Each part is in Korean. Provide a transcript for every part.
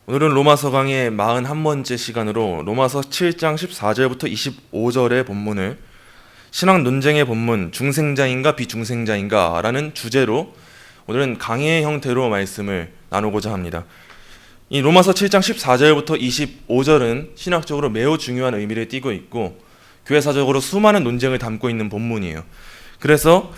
오늘은 로마서 강의 41번째 시간으로 로마서 7장 14절부터 25절의 본문을 신학 논쟁의 본문 중생자인가 비중생자인가 라는 주제로 오늘은 강의의 형태로 말씀을 나누고자 합니다. 이 로마서 7장 14절부터 25절은 신학적으로 매우 중요한 의미를 띠고 있고 교회사적으로 수많은 논쟁을 담고 있는 본문이에요. 그래서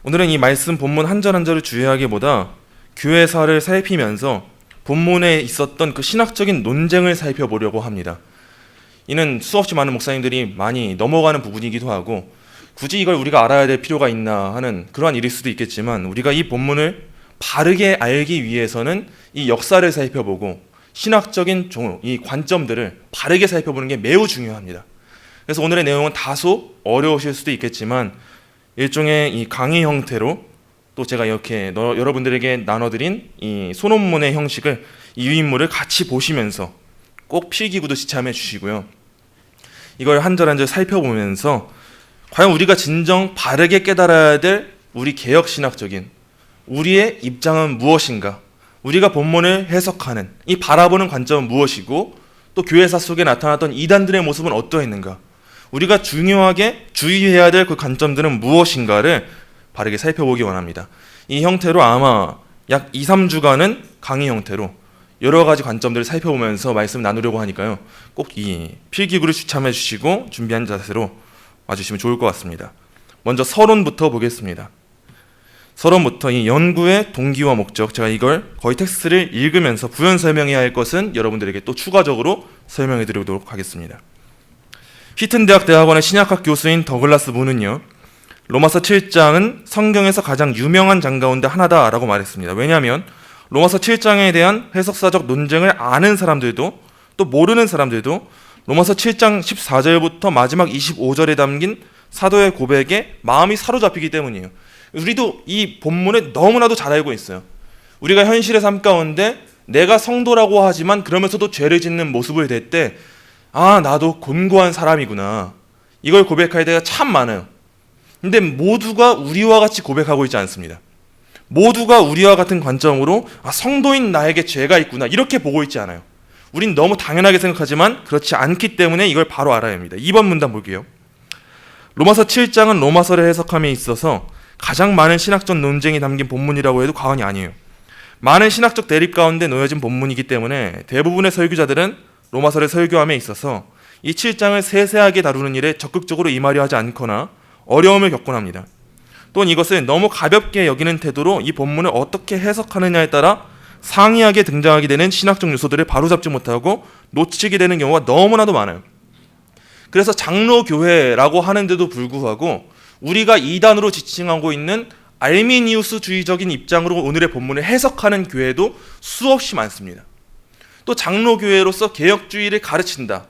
오늘은 이 말씀 본문 한 절 한 절을 주의하기보다 교회사를 살피면서 본문에 있었던 그 신학적인 논쟁을 살펴보려고 합니다. 이는 수없이 많은 목사님들이 많이 넘어가는 부분이기도 하고 굳이 이걸 우리가 알아야 될 필요가 있나 하는 그러한 일일 수도 있겠지만 우리가 이 본문을 바르게 알기 위해서는 이 역사를 살펴보고 신학적인 이 관점들을 바르게 살펴보는 게 매우 중요합니다. 그래서 오늘의 내용은 다소 어려우실 수도 있겠지만 일종의 이 강의 형태로 또 제가 이렇게 여러분들에게 나눠드린 이 소논문의 형식을 이 유인물을 같이 보시면서 꼭 필기구도 지참해 주시고요. 이걸 한 절 한 절 살펴보면서 과연 우리가 진정 바르게 깨달아야 될 우리 개혁신학적인 우리의 입장은 무엇인가, 우리가 본문을 해석하는 이 바라보는 관점은 무엇이고 또 교회사 속에 나타났던 이단들의 모습은 어떠했는가, 우리가 중요하게 주의해야 될 그 관점들은 무엇인가를 바르게 살펴보기 원합니다. 이 형태로 아마 약 2-3주간은 강의 형태로 여러 가지 관점들을 살펴보면서 말씀을 나누려고 하니까요. 꼭 이 필기구를 추첨해 주시고 준비한 자세로 와주시면 좋을 것 같습니다. 먼저 서론부터 보겠습니다. 서론부터 이 연구의 동기와 목적, 제가 이걸 거의 텍스트를 읽으면서 부연 설명해야 할 것은 여러분들에게 또 추가적으로 설명해 드리도록 하겠습니다. 휘튼 대학 대학원의 신약학 교수인 더글라스 문은요, 로마서 7장은 성경에서 가장 유명한 장 가운데 하나다라고 말했습니다. 왜냐하면 로마서 7장에 대한 해석사적 논쟁을 아는 사람들도 또 모르는 사람들도 로마서 7장 14절부터 마지막 25절에 담긴 사도의 고백에 마음이 사로잡히기 때문이에요. 우리도 이 본문을 너무나도 잘 알고 있어요. 우리가 현실의 삶 가운데 내가 성도라고 하지만 그러면서도 죄를 짓는 모습을 댈 때 나도 곤고한 사람이구나, 이걸 고백할 때가 참 많아요. 근데 모두가 우리와 같이 고백하고 있지 않습니다. 모두가 우리와 같은 관점으로 성도인 나에게 죄가 있구나 이렇게 보고 있지 않아요. 우린 너무 당연하게 생각하지만 그렇지 않기 때문에 이걸 바로 알아야 합니다. 2번 문단 볼게요. 로마서 7장은 로마서를 해석함에 있어서 가장 많은 신학적 논쟁이 담긴 본문이라고 해도 과언이 아니에요. 많은 신학적 대립 가운데 놓여진 본문이기 때문에 대부분의 설교자들은 로마서를 설교함에 있어서 이 7장을 세세하게 다루는 일에 적극적으로 임하려 하지 않거나 어려움을 겪곤 합니다. 또한 이것을 너무 가볍게 여기는 태도로 이 본문을 어떻게 해석하느냐에 따라 상이하게 등장하게 되는 신학적 요소들을 바로잡지 못하고 놓치게 되는 경우가 너무나도 많아요. 그래서 장로교회라고 하는데도 불구하고 우리가 이단으로 지칭하고 있는 알미니우스주의적인 입장으로 오늘의 본문을 해석하는 교회도 수없이 많습니다. 또 장로교회로서 개혁주의를 가르친다,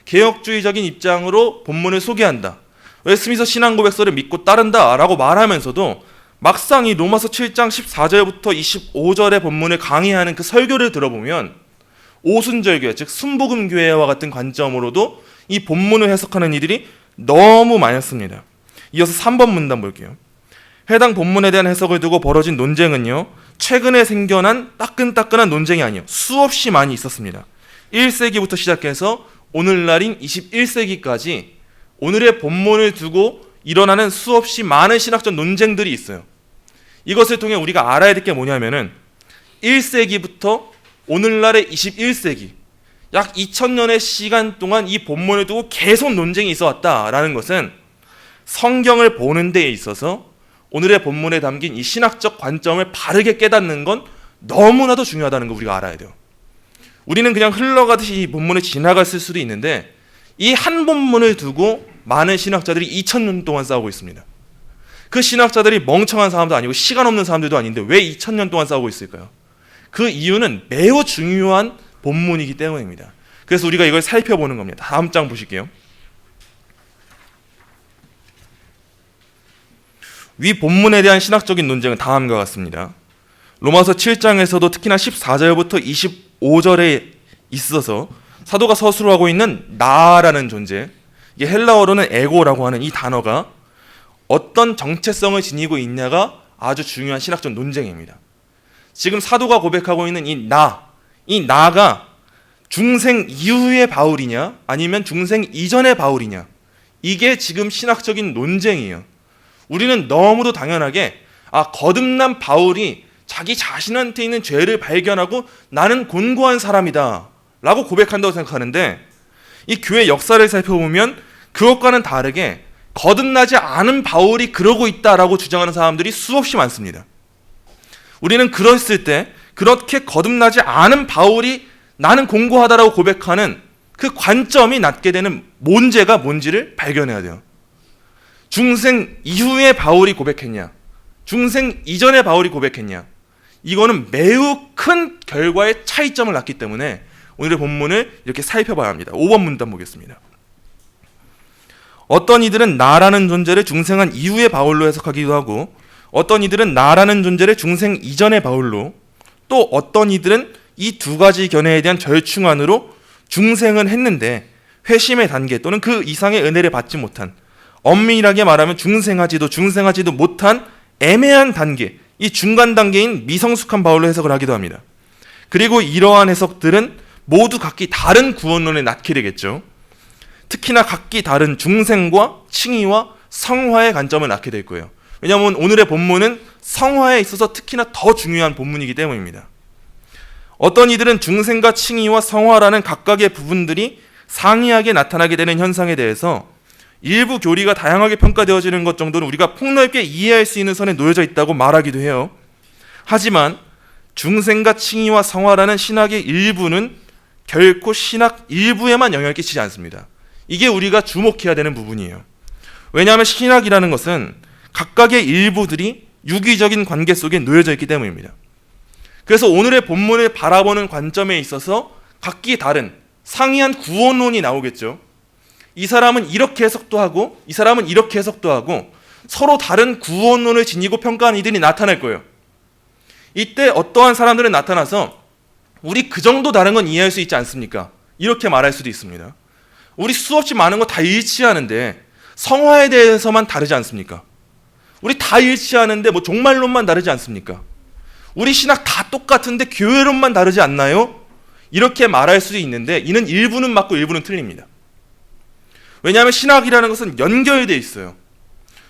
개혁주의적인 입장으로 본문을 소개한다, 웨스트민스터 신앙고백서를 믿고 따른다 라고 말하면서도 막상 이 로마서 7장 14절부터 25절의 본문을 강의하는 그 설교를 들어보면 오순절교회, 즉 순복음교회와 같은 관점으로도 이 본문을 해석하는 이들이 너무 많았습니다. 이어서 3번 문단 볼게요. 해당 본문에 대한 해석을 두고 벌어진 논쟁은요, 최근에 생겨난 따끈따끈한 논쟁이 아니에요. 수없이 많이 있었습니다. 1세기부터 시작해서 오늘날인 21세기까지 오늘의 본문을 두고 일어나는 수없이 많은 신학적 논쟁들이 있어요. 이것을 통해 우리가 알아야 될 게 뭐냐면은 1세기부터 오늘날의 21세기 약 2000년의 시간 동안 이 본문을 두고 계속 논쟁이 있어 왔다라는 것은 성경을 보는 데에 있어서 오늘의 본문에 담긴 이 신학적 관점을 바르게 깨닫는 건 너무나도 중요하다는 거 우리가 알아야 돼요. 우리는 그냥 흘러가듯이 이 본문을 지나갔을 수도 있는데 이 한 본문을 두고 많은 신학자들이 2000년 동안 싸우고 있습니다. 그 신학자들이 멍청한 사람도 아니고 시간 없는 사람들도 아닌데 왜 2000년 동안 싸우고 있을까요? 그 이유는 매우 중요한 본문이기 때문입니다. 그래서 우리가 이걸 살펴보는 겁니다. 다음 장 보실게요. 위 본문에 대한 신학적인 논쟁은 다음과 같습니다. 로마서 7장에서도 특히나 14절부터 25절에 있어서 사도가 서술하고 있는 나라는 존재, 이게 헬라어로는 에고라고 하는 이 단어가 어떤 정체성을 지니고 있냐가 아주 중요한 신학적 논쟁입니다. 지금 사도가 고백하고 있는 이 이 나가 중생 이후의 바울이냐 아니면 중생 이전의 바울이냐, 이게 지금 신학적인 논쟁이에요. 우리는 너무도 당연하게 거듭난 바울이 자기 자신한테 있는 죄를 발견하고 나는 곤고한 사람이다 라고 고백한다고 생각하는데, 이 교회 역사를 살펴보면 그것과는 다르게 거듭나지 않은 바울이 그러고 있다라고 주장하는 사람들이 수없이 많습니다. 우리는 그랬을 때 그렇게 거듭나지 않은 바울이 나는 공고하다라고 고백하는 그 관점이 낮게 되는 문제가 뭔지를 발견해야 돼요. 중생 이후에 바울이 고백했냐, 중생 이전에 바울이 고백했냐, 이거는 매우 큰 결과의 차이점을 낳기 때문에 오늘의 본문을 이렇게 살펴봐야 합니다. 5번 문단 보겠습니다. 어떤 이들은 나라는 존재를 중생한 이후의 바울로 해석하기도 하고, 어떤 이들은 나라는 존재를 중생 이전의 바울로, 또 어떤 이들은 이 두 가지 견해에 대한 절충안으로 중생은 했는데 회심의 단계 또는 그 이상의 은혜를 받지 못한, 엄밀하게 말하면 중생하지도 못한 애매한 단계, 이 중간 단계인 미성숙한 바울로 해석을 하기도 합니다. 그리고 이러한 해석들은 모두 각기 다른 구원론에 낳게 되겠죠. 특히나 각기 다른 중생과 칭의와 성화의 관점을 낳게 될 거예요. 왜냐하면 오늘의 본문은 성화에 있어서 특히나 더 중요한 본문이기 때문입니다. 어떤 이들은 중생과 칭의와 성화라는 각각의 부분들이 상이하게 나타나게 되는 현상에 대해서 일부 교리가 다양하게 평가되어지는 것 정도는 우리가 폭넓게 이해할 수 있는 선에 놓여져 있다고 말하기도 해요. 하지만 중생과 칭의와 성화라는 신학의 일부는 결코 신학 일부에만 영향을 끼치지 않습니다. 이게 우리가 주목해야 되는 부분이에요. 왜냐하면 신학이라는 것은 각각의 일부들이 유기적인 관계 속에 놓여져 있기 때문입니다. 그래서 오늘의 본문을 바라보는 관점에 있어서 각기 다른 상이한 구원론이 나오겠죠. 이 사람은 이렇게 해석도 하고 이 사람은 이렇게 해석도 하고 서로 다른 구원론을 지니고 평가하는 이들이 나타날 거예요. 이때 어떠한 사람들은 나타나서 우리 그 정도 다른 건 이해할 수 있지 않습니까? 이렇게 말할 수도 있습니다. 우리 수없이 많은 거 다 일치하는데 성화에 대해서만 다르지 않습니까? 우리 다 일치하는데 뭐 종말론만 다르지 않습니까? 우리 신학 다 똑같은데 교회론만 다르지 않나요? 이렇게 말할 수도 있는데 이는 일부는 맞고 일부는 틀립니다. 왜냐하면 신학이라는 것은 연결되어 있어요.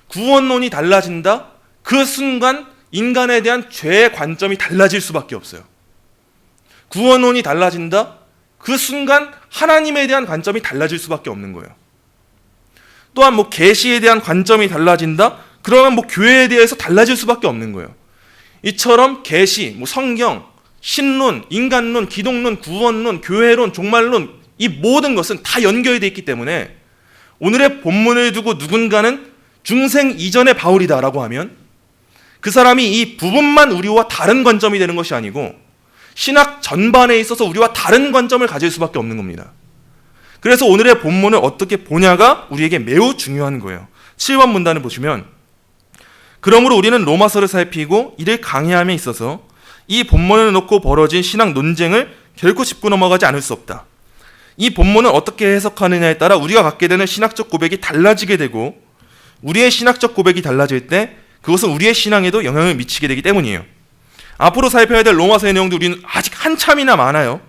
구원론이 달라진다? 그 순간 인간에 대한 죄의 관점이 달라질 수밖에 없어요. 구원론이 달라진다? 그 순간 하나님에 대한 관점이 달라질 수밖에 없는 거예요. 또한 계시에 대한 관점이 달라진다? 그러면 교회에 대해서 달라질 수밖에 없는 거예요. 이처럼 계시, 성경, 신론, 인간론, 기독론, 구원론, 교회론, 종말론, 이 모든 것은 다 연결되어 있기 때문에 오늘의 본문을 두고 누군가는 중생 이전의 바울이다라고 하면 그 사람이 이 부분만 우리와 다른 관점이 되는 것이 아니고 신학 전반에 있어서 우리와 다른 관점을 가질 수밖에 없는 겁니다. 그래서 오늘의 본문을 어떻게 보냐가 우리에게 매우 중요한 거예요. 7번 문단을 보시면, 그러므로 우리는 로마서를 살피고 이를 강해함에 있어서 이 본문을 놓고 벌어진 신학 논쟁을 결코 짚고 넘어가지 않을 수 없다. 이 본문을 어떻게 해석하느냐에 따라 우리가 갖게 되는 신학적 고백이 달라지게 되고, 우리의 신학적 고백이 달라질 때 그것은 우리의 신앙에도 영향을 미치게 되기 때문이에요. 앞으로 살펴야 될 로마서의 내용도 우리는 아직 한참이나 많아요.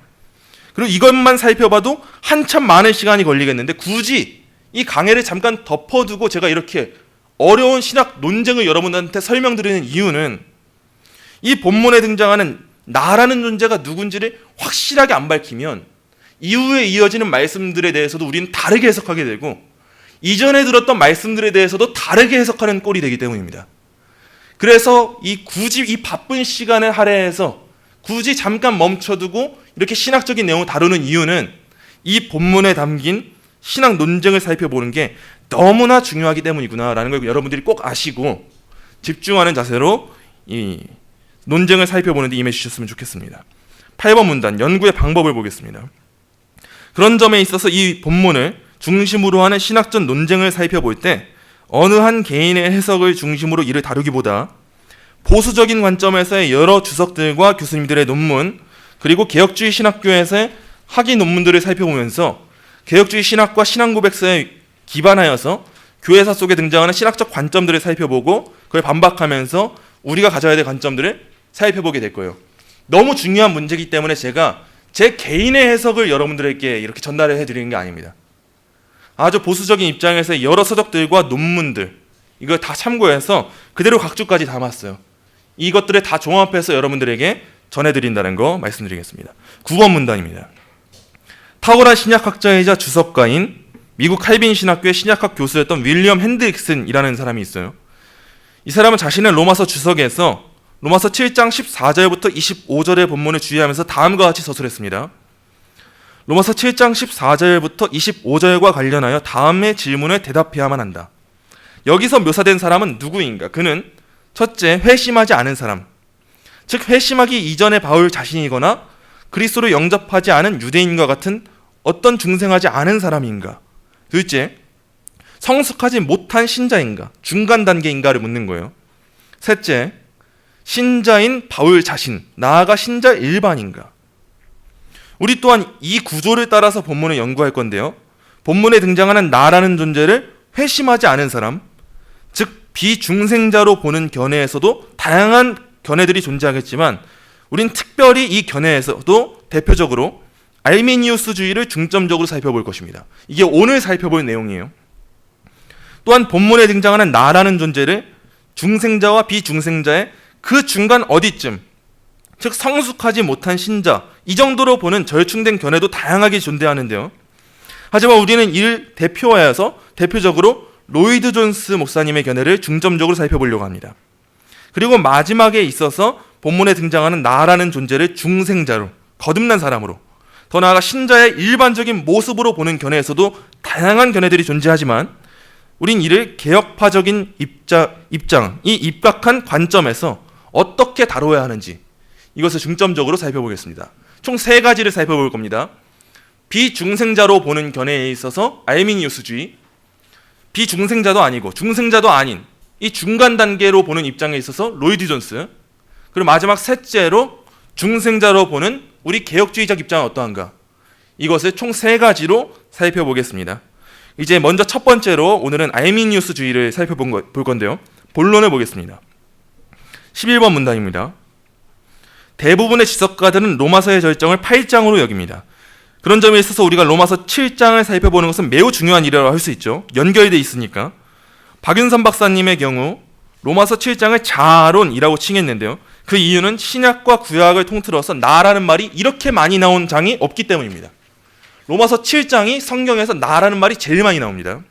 그리고 이것만 살펴봐도 한참 많은 시간이 걸리겠는데 굳이 이 강해를 잠깐 덮어두고 제가 이렇게 어려운 신학 논쟁을 여러분들한테 설명드리는 이유는 이 본문에 등장하는 나라는 존재가 누군지를 확실하게 안 밝히면 이후에 이어지는 말씀들에 대해서도 우리는 다르게 해석하게 되고 이전에 들었던 말씀들에 대해서도 다르게 해석하는 꼴이 되기 때문입니다. 그래서 굳이 이 바쁜 시간을 할애해서 굳이 잠깐 멈춰두고 이렇게 신학적인 내용을 다루는 이유는 이 본문에 담긴 신학 논쟁을 살펴보는 게 너무나 중요하기 때문이구나라는 걸 여러분들이 꼭 아시고 집중하는 자세로 이 논쟁을 살펴보는 데 임해주셨으면 좋겠습니다. 8번 문단, 연구의 방법을 보겠습니다. 그런 점에 있어서 이 본문을 중심으로 하는 신학적 논쟁을 살펴볼 때 어느 한 개인의 해석을 중심으로 이를 다루기보다 보수적인 관점에서의 여러 주석들과 교수님들의 논문, 그리고 개혁주의 신학교에서의 학위 논문들을 살펴보면서 개혁주의 신학과 신앙고백서에 기반하여서 교회사 속에 등장하는 신학적 관점들을 살펴보고 그걸 반박하면서 우리가 가져야 될 관점들을 살펴보게 될 거예요. 너무 중요한 문제이기 때문에 제가 제 개인의 해석을 여러분들에게 이렇게 전달을 해드리는 게 아닙니다. 아주 보수적인 입장에서 여러 서적들과 논문들 이걸 다 참고해서 그대로 각주까지 담았어요. 이것들을 다 종합해서 여러분들에게 전해드린다는 거 말씀드리겠습니다. 9번 문단입니다. 탁월한 신약학자이자 주석가인 미국 칼빈 신학교의 신약학 교수였던 윌리엄 핸드릭슨이라는 사람이 있어요. 이 사람은 자신의 로마서 주석에서 로마서 7장 14절부터 25절의 본문을 주의하면서 다음과 같이 서술했습니다. 로마서 7장 14절부터 25절과 관련하여 다음의 질문에 대답해야만 한다. 여기서 묘사된 사람은 누구인가? 그는 첫째, 회심하지 않은 사람, 즉 회심하기 이전의 바울 자신이거나 그리스도를 영접하지 않은 유대인과 같은 어떤 중생하지 않은 사람인가? 둘째, 성숙하지 못한 신자인가? 중간 단계인가를 묻는 거예요. 셋째, 신자인 바울 자신, 나아가 신자 일반인가? 우리 또한 이 구조를 따라서 본문을 연구할 건데요. 본문에 등장하는 나라는 존재를 회심하지 않은 사람, 즉 비중생자로 보는 견해에서도 다양한 견해들이 존재하겠지만 우린 특별히 이 견해에서도 대표적으로 알미니우스주의를 중점적으로 살펴볼 것입니다. 이게 오늘 살펴볼 내용이에요. 또한 본문에 등장하는 나라는 존재를 중생자와 비중생자의 그 중간 어디쯤, 즉 성숙하지 못한 신자, 이 정도로 보는 절충된 견해도 다양하게 존재하는데요. 하지만 우리는 이를 대표하여서 대표적으로 로이드 존스 목사님의 견해를 중점적으로 살펴보려고 합니다. 그리고 마지막에 있어서 본문에 등장하는 나라는 존재를 중생자로, 거듭난 사람으로, 더 나아가 신자의 일반적인 모습으로 보는 견해에서도 다양한 견해들이 존재하지만 우린 이를 개혁파적인 입장이 입각한 관점에서 어떻게 다뤄야 하는지 이것을 중점적으로 살펴보겠습니다. 총 3가지를 살펴볼 겁니다. 비중생자로 보는 견해에 있어서 알미니우스주의, 비중생자도 아니고 중생자도 아닌 이 중간 단계로 보는 입장에 있어서 로이드 존스, 그리고 마지막 셋째로 중생자로 보는 우리 개혁주의적 입장은 어떠한가? 이것을 총 3가지로 살펴보겠습니다. 이제 먼저 첫 번째로 오늘은 알미니우스주의를 살펴볼 건데요. 본론을 보겠습니다. 11번 문단입니다. 대부분의 지석가들은 로마서의 절정을 8장으로 여깁니다. 그런 점에 있어서 우리가 로마서 7장을 살펴보는 것은 매우 중요한 일이라고 할 수 있죠. 연결되어 있으니까. 박윤선 박사님의 경우 로마서 7장을 자론이라고 칭했는데요. 그 이유는 신약과 구약을 통틀어서 나라는 말이 이렇게 많이 나온 장이 없기 때문입니다. 로마서 7장이 성경에서 나라는 말이 제일 많이 나옵니다.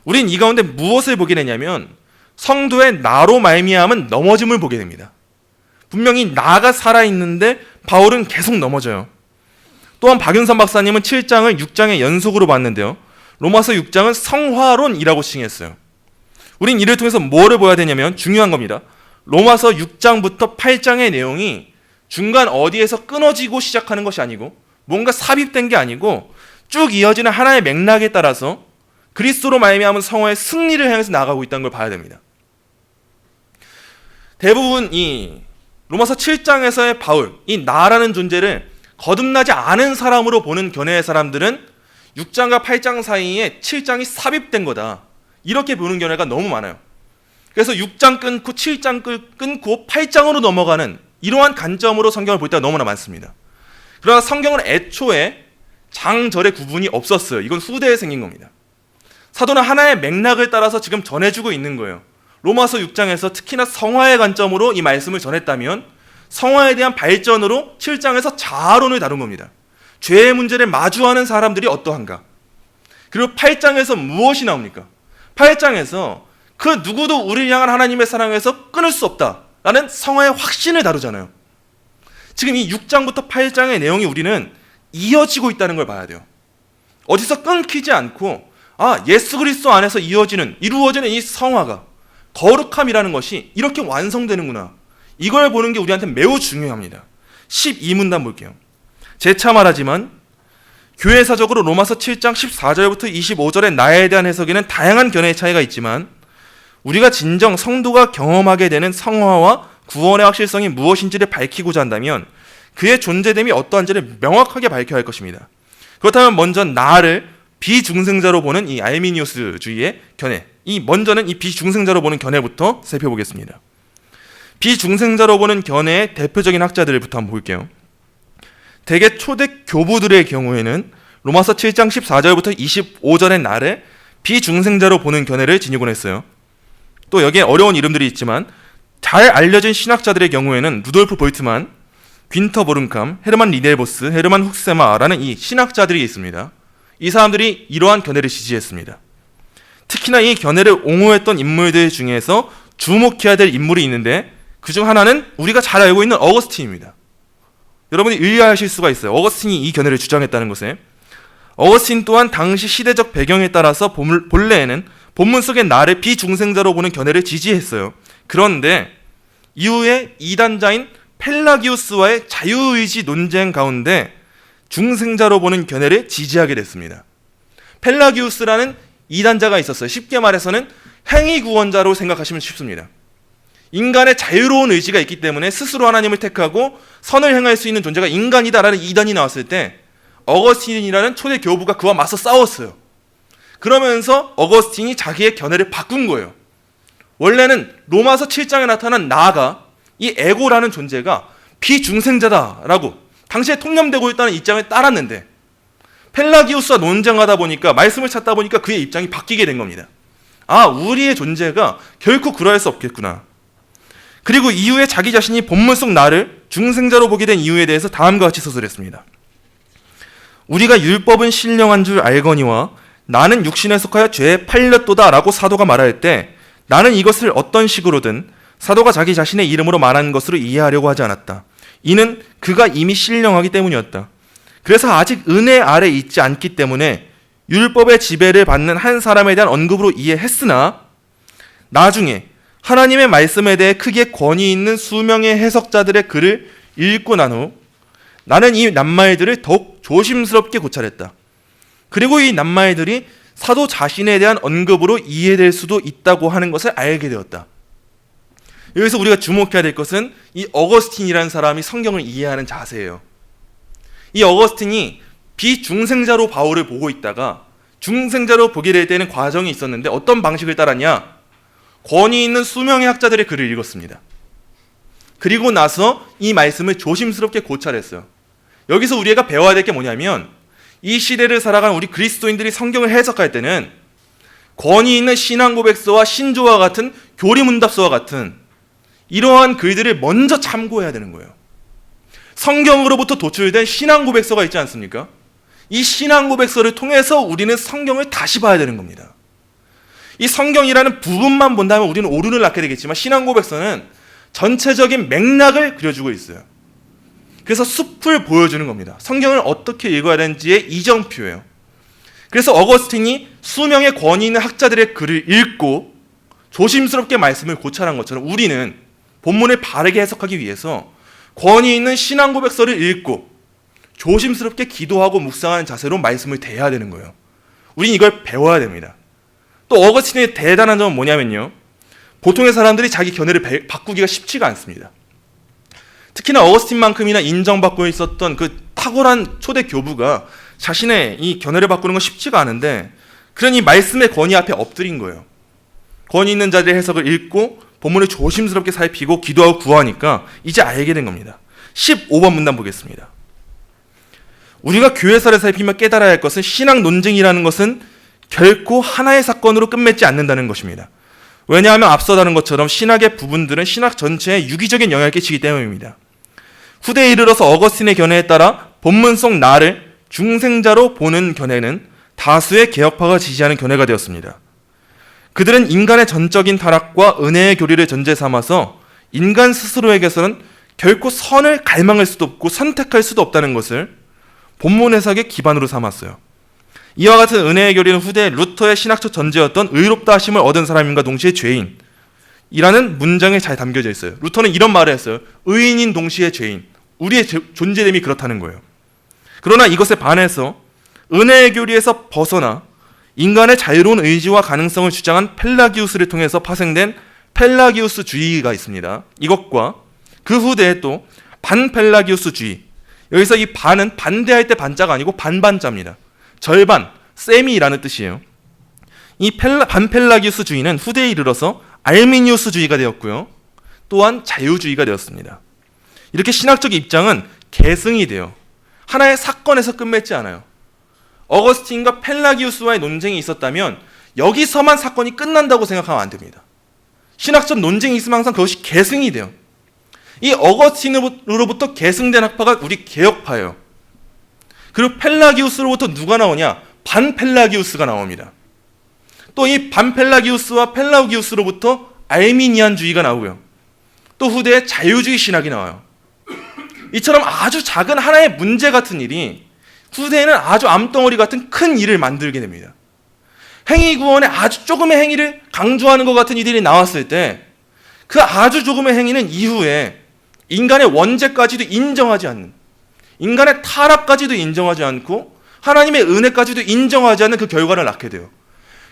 우린 이 가운데 무엇을 보게 되냐면 성도의 나로 말미암은 넘어짐을 보게 됩니다. 분명히 나가 살아있는데 바울은 계속 넘어져요. 또한 박윤선 박사님은 7장을 6장의 연속으로 봤는데요. 로마서 6장은 성화론이라고 칭했어요. 우린 이를 통해서 뭐를 보아야 되냐면 중요한 겁니다. 로마서 6장부터 8장의 내용이 중간 어디에서 끊어지고 시작하는 것이 아니고 뭔가 삽입된 게 아니고 쭉 이어지는 하나의 맥락에 따라서 그리스도로 말미암은 성화의 승리를 향해서 나아가고 있다는 걸 봐야 됩니다. 대부분 이 로마서 7장에서의 바울, 이 나라는 존재를 거듭나지 않은 사람으로 보는 견해의 사람들은 6장과 8장 사이에 7장이 삽입된 거다. 이렇게 보는 견해가 너무 많아요. 그래서 6장 끊고 7장 끊고 8장으로 넘어가는 이러한 관점으로 성경을 볼 때가 너무나 많습니다. 그러나 성경은 애초에 장절의 구분이 없었어요. 이건 후대에 생긴 겁니다. 사도는 하나의 맥락을 따라서 지금 전해주고 있는 거예요. 로마서 6장에서 특히나 성화의 관점으로 이 말씀을 전했다면 성화에 대한 발전으로 7장에서 자아론을 다룬 겁니다. 죄의 문제를 마주하는 사람들이 어떠한가? 그리고 8장에서 무엇이 나옵니까? 8장에서 그 누구도 우리를 향한 하나님의 사랑에서 끊을 수 없다라는 성화의 확신을 다루잖아요. 지금 이 6장부터 8장의 내용이 우리는 이어지고 있다는 걸 봐야 돼요. 어디서 끊기지 않고 예수 그리스도 안에서 이루어지는 이 성화가 거룩함이라는 것이 이렇게 완성되는구나. 이걸 보는 게 우리한테 매우 중요합니다. 12문단 볼게요. 재차 말하지만 교회사적으로 로마서 7장 14절부터 25절의 나에 대한 해석에는 다양한 견해의 차이가 있지만 우리가 진정 성도가 경험하게 되는 성화와 구원의 확실성이 무엇인지를 밝히고자 한다면 그의 존재됨이 어떠한지를 명확하게 밝혀야 할 것입니다. 그렇다면 먼저 나를 비중생자로 보는 이 알미니우스주의의 견해, 먼저는 이 비중생자로 보는 견해부터 살펴보겠습니다. 비중생자로 보는 견해의 대표적인 학자들부터 한번 볼게요. 대개 초대 교부들의 경우에는 로마서 7장 14절부터 25절의 날에 비중생자로 보는 견해를 지니곤 했어요. 또 여기에 어려운 이름들이 있지만 잘 알려진 신학자들의 경우에는 루돌프 볼트만, 귄터 보름캄, 헤르만 리델보스, 헤르만 훅세마라는 이 신학자들이 있습니다. 이 사람들이 이러한 견해를 지지했습니다. 특히나 이 견해를 옹호했던 인물들 중에서 주목해야 될 인물이 있는데 그중 하나는 우리가 잘 알고 있는 어거스틴입니다. 여러분이 의아하실 수가 있어요. 어거스틴이 이 견해를 주장했다는 것에. 어거스틴 또한 당시 시대적 배경에 따라서 본래에는 본문 속의 나를 비중생자로 보는 견해를 지지했어요. 그런데 이후에 이단자인 펠라기우스와의 자유의지 논쟁 가운데 중생자로 보는 견해를 지지하게 됐습니다. 펠라기우스라는 이단자가 있었어요. 쉽게 말해서는 행위구원자로 생각하시면 쉽습니다. 인간의 자유로운 의지가 있기 때문에 스스로 하나님을 택하고 선을 행할 수 있는 존재가 인간이다라는 이단이 나왔을 때 어거스틴이라는 초대 교부가 그와 맞서 싸웠어요. 그러면서 어거스틴이 자기의 견해를 바꾼 거예요. 원래는 로마서 7장에 나타난 나가 이 에고라는 존재가 비중생자다라고 당시에 통념되고 있다는 입장을 따랐는데 펠라기우스와 논쟁하다 보니까 말씀을 찾다 보니까 그의 입장이 바뀌게 된 겁니다. 아, 우리의 존재가 결코 그러할 수 없겠구나. 그리고 이후에 자기 자신이 본문 속 나를 중생자로 보게 된 이유에 대해서 다음과 같이 서술했습니다. 우리가 율법은 신령한 줄 알거니와 나는 육신에 속하여 죄에 팔렸도다 라고 사도가 말할 때 나는 이것을 어떤 식으로든 사도가 자기 자신의 이름으로 말한 것으로 이해하려고 하지 않았다. 이는 그가 이미 신령하기 때문이었다. 그래서 아직 은혜 아래 있지 않기 때문에 율법의 지배를 받는 한 사람에 대한 언급으로 이해했으나 나중에 하나님의 말씀에 대해 크게 권위 있는 수명의 해석자들의 글을 읽고 난 후 나는 이 낱말들을 더욱 조심스럽게 고찰했다. 그리고 이 낱말들이 사도 자신에 대한 언급으로 이해될 수도 있다고 하는 것을 알게 되었다. 여기서 우리가 주목해야 될 것은 이 어거스틴이라는 사람이 성경을 이해하는 자세예요. 이 어거스틴이 비중생자로 바울을 보고 있다가 중생자로 보게 될 때는 과정이 있었는데 어떤 방식을 따랐냐? 권위 있는 수명의 학자들의 글을 읽었습니다. 그리고 나서 이 말씀을 조심스럽게 고찰했어요. 여기서 우리가 배워야 될 게 뭐냐면 이 시대를 살아가는 우리 그리스도인들이 성경을 해석할 때는 권위 있는 신앙 고백서와 신조와 같은 교리문답서와 같은 이러한 글들을 먼저 참고해야 되는 거예요. 성경으로부터 도출된 신앙 고백서가 있지 않습니까? 이 신앙 고백서를 통해서 우리는 성경을 다시 봐야 되는 겁니다. 이 성경이라는 부분만 본다면 우리는 오류를 낳게 되겠지만 신앙 고백서는 전체적인 맥락을 그려주고 있어요. 그래서 숲을 보여주는 겁니다. 성경을 어떻게 읽어야 되는지의 이정표예요. 그래서 어거스틴이 수명의 권위 있는 학자들의 글을 읽고 조심스럽게 말씀을 고찰한 것처럼 우리는 본문을 바르게 해석하기 위해서 권위 있는 신앙 고백서를 읽고 조심스럽게 기도하고 묵상하는 자세로 말씀을 대해야 되는 거예요. 우린 이걸 배워야 됩니다. 또 어거스틴의 대단한 점은 뭐냐면요, 보통의 사람들이 자기 견해를 바꾸기가 쉽지가 않습니다. 특히나 어거스틴만큼이나 인정받고 있었던 그 탁월한 초대 교부가 자신의 이 견해를 바꾸는 건 쉽지가 않은데 그러니 말씀의 권위 앞에 엎드린 거예요. 권위 있는 자들의 해석을 읽고 본문을 조심스럽게 살피고 기도하고 구하니까 이제 알게 된 겁니다. 15번 문단 보겠습니다. 우리가 교회사를 살피며 깨달아야 할 것은 신앙 논쟁이라는 것은 결코 하나의 사건으로 끝맺지 않는다는 것입니다. 왜냐하면 앞서 다룬 것처럼 신학의 부분들은 신학 전체에 유기적인 영향을 끼치기 때문입니다. 후대에 이르러서 어거스틴의 견해에 따라 본문 속 나를 중생자로 보는 견해는 다수의 개혁파가 지지하는 견해가 되었습니다. 그들은 인간의 전적인 타락과 은혜의 교리를 전제 삼아서 인간 스스로에게서는 결코 선을 갈망할 수도 없고 선택할 수도 없다는 것을 본문 해석의 기반으로 삼았어요. 이와 같은 은혜의 교리는 후대 루터의 신학적 전제였던 의롭다 하심을 얻은 사람인가 동시에 죄인이라는 문장에 잘 담겨져 있어요. 루터는 이런 말을 했어요. 의인인 동시에 죄인. 우리의 존재됨이 그렇다는 거예요. 그러나 이것에 반해서 은혜의 교리에서 벗어나 인간의 자유로운 의지와 가능성을 주장한 펠라기우스를 통해서 파생된 펠라기우스주의가 있습니다. 이것과 그 후대에 또 반펠라기우스주의, 여기서 이 반은 반대할 때 반자가 아니고 반반자입니다. 절반, 세미라는 뜻이에요. 이 반펠라기우스주의는 후대에 이르러서 알미니우스주의가 되었고요. 또한 자유주의가 되었습니다. 이렇게 신학적 입장은 계승이 돼요. 하나의 사건에서 끝맺지 않아요. 어거스틴과 펠라기우스와의 논쟁이 있었다면 여기서만 사건이 끝난다고 생각하면 안 됩니다. 신학적 논쟁이 있으면 항상 그것이 계승이 돼요. 이 어거스틴으로부터 계승된 학파가 우리 개혁파예요. 그리고 펠라기우스로부터 누가 나오냐? 반펠라기우스가 나옵니다. 또 이 반펠라기우스와 펠라기우스로부터 알미니안주의가 나오고요. 또 후대에 자유주의 신학이 나와요. 이처럼 아주 작은 하나의 문제 같은 일이 후대에는 아주 암덩어리 같은 큰 일을 만들게 됩니다. 행위 구원의 아주 조금의 행위를 강조하는 것 같은 이들이 나왔을 때 그 아주 조금의 행위는 이후에 인간의 원죄까지도 인정하지 않는, 인간의 타락까지도 인정하지 않고 하나님의 은혜까지도 인정하지 않는 그 결과를 낳게 돼요.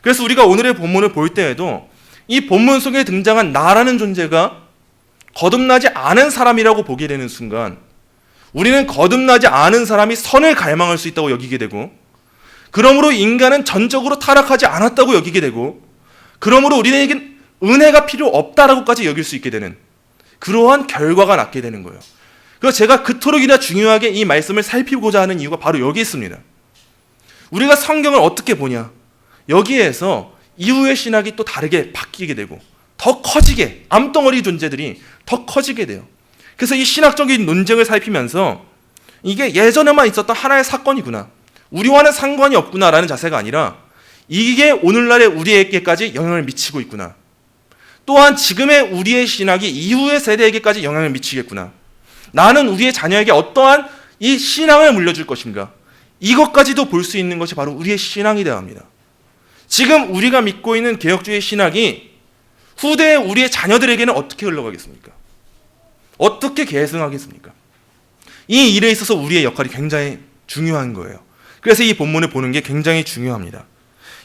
그래서 우리가 오늘의 본문을 볼 때에도 이 본문 속에 등장한 나라는 존재가 거듭나지 않은 사람이라고 보게 되는 순간 우리는 거듭나지 않은 사람이 선을 갈망할 수 있다고 여기게 되고, 그러므로 인간은 전적으로 타락하지 않았다고 여기게 되고, 그러므로 우리에겐 은혜가 필요 없다라고까지 여길 수 있게 되는 그러한 결과가 낳게 되는 거예요. 그래서 제가 그토록이나 중요하게 이 말씀을 살피고자 하는 이유가 바로 여기 있습니다. 우리가 성경을 어떻게 보냐, 여기에서 이후의 신학이 또 다르게 바뀌게 되고 더 커지게, 암덩어리 존재들이 더 커지게 돼요. 그래서 이 신학적인 논쟁을 살피면서 이게 예전에만 있었던 하나의 사건이구나, 우리와는 상관이 없구나라는 자세가 아니라 이게 오늘날의 우리에게까지 영향을 미치고 있구나, 또한 지금의 우리의 신학이 이후의 세대에게까지 영향을 미치겠구나, 나는 우리의 자녀에게 어떠한 이 신앙을 물려줄 것인가, 이것까지도 볼 수 있는 것이 바로 우리의 신앙이 되어야 합니다. 지금 우리가 믿고 있는 개혁주의 신학이 후대의 우리의 자녀들에게는 어떻게 흘러가겠습니까? 어떻게 계승하겠습니까? 이 일에 있어서 우리의 역할이 굉장히 중요한 거예요. 그래서 이 본문을 보는 게 굉장히 중요합니다.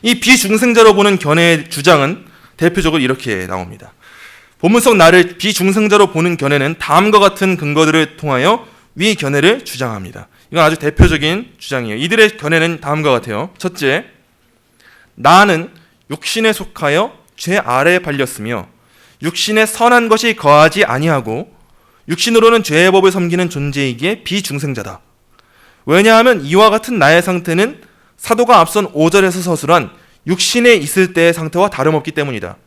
이 비중생자로 보는 견해의 주장은 대표적으로 이렇게 나옵니다. 본문 속 나를 비중생자로 보는 견해는 다음과 같은 근거들을 통하여 위 견해를 주장합니다. 이건 아주 대표적인 주장이에요. 이들의 견해는 다음과 같아요. 첫째, 나는 육신에 속하여 죄 아래에 팔렸으며 육신에 선한 것이 거하지 아니하고 육신으로는 죄의 법을 섬기는 존재이기에 비중생자다. 왜냐하면 이와 같은 나의 상태는 사도가 앞선 5절에서 서술한 육신에 있을 때의 상태와 다름없기 때문이다.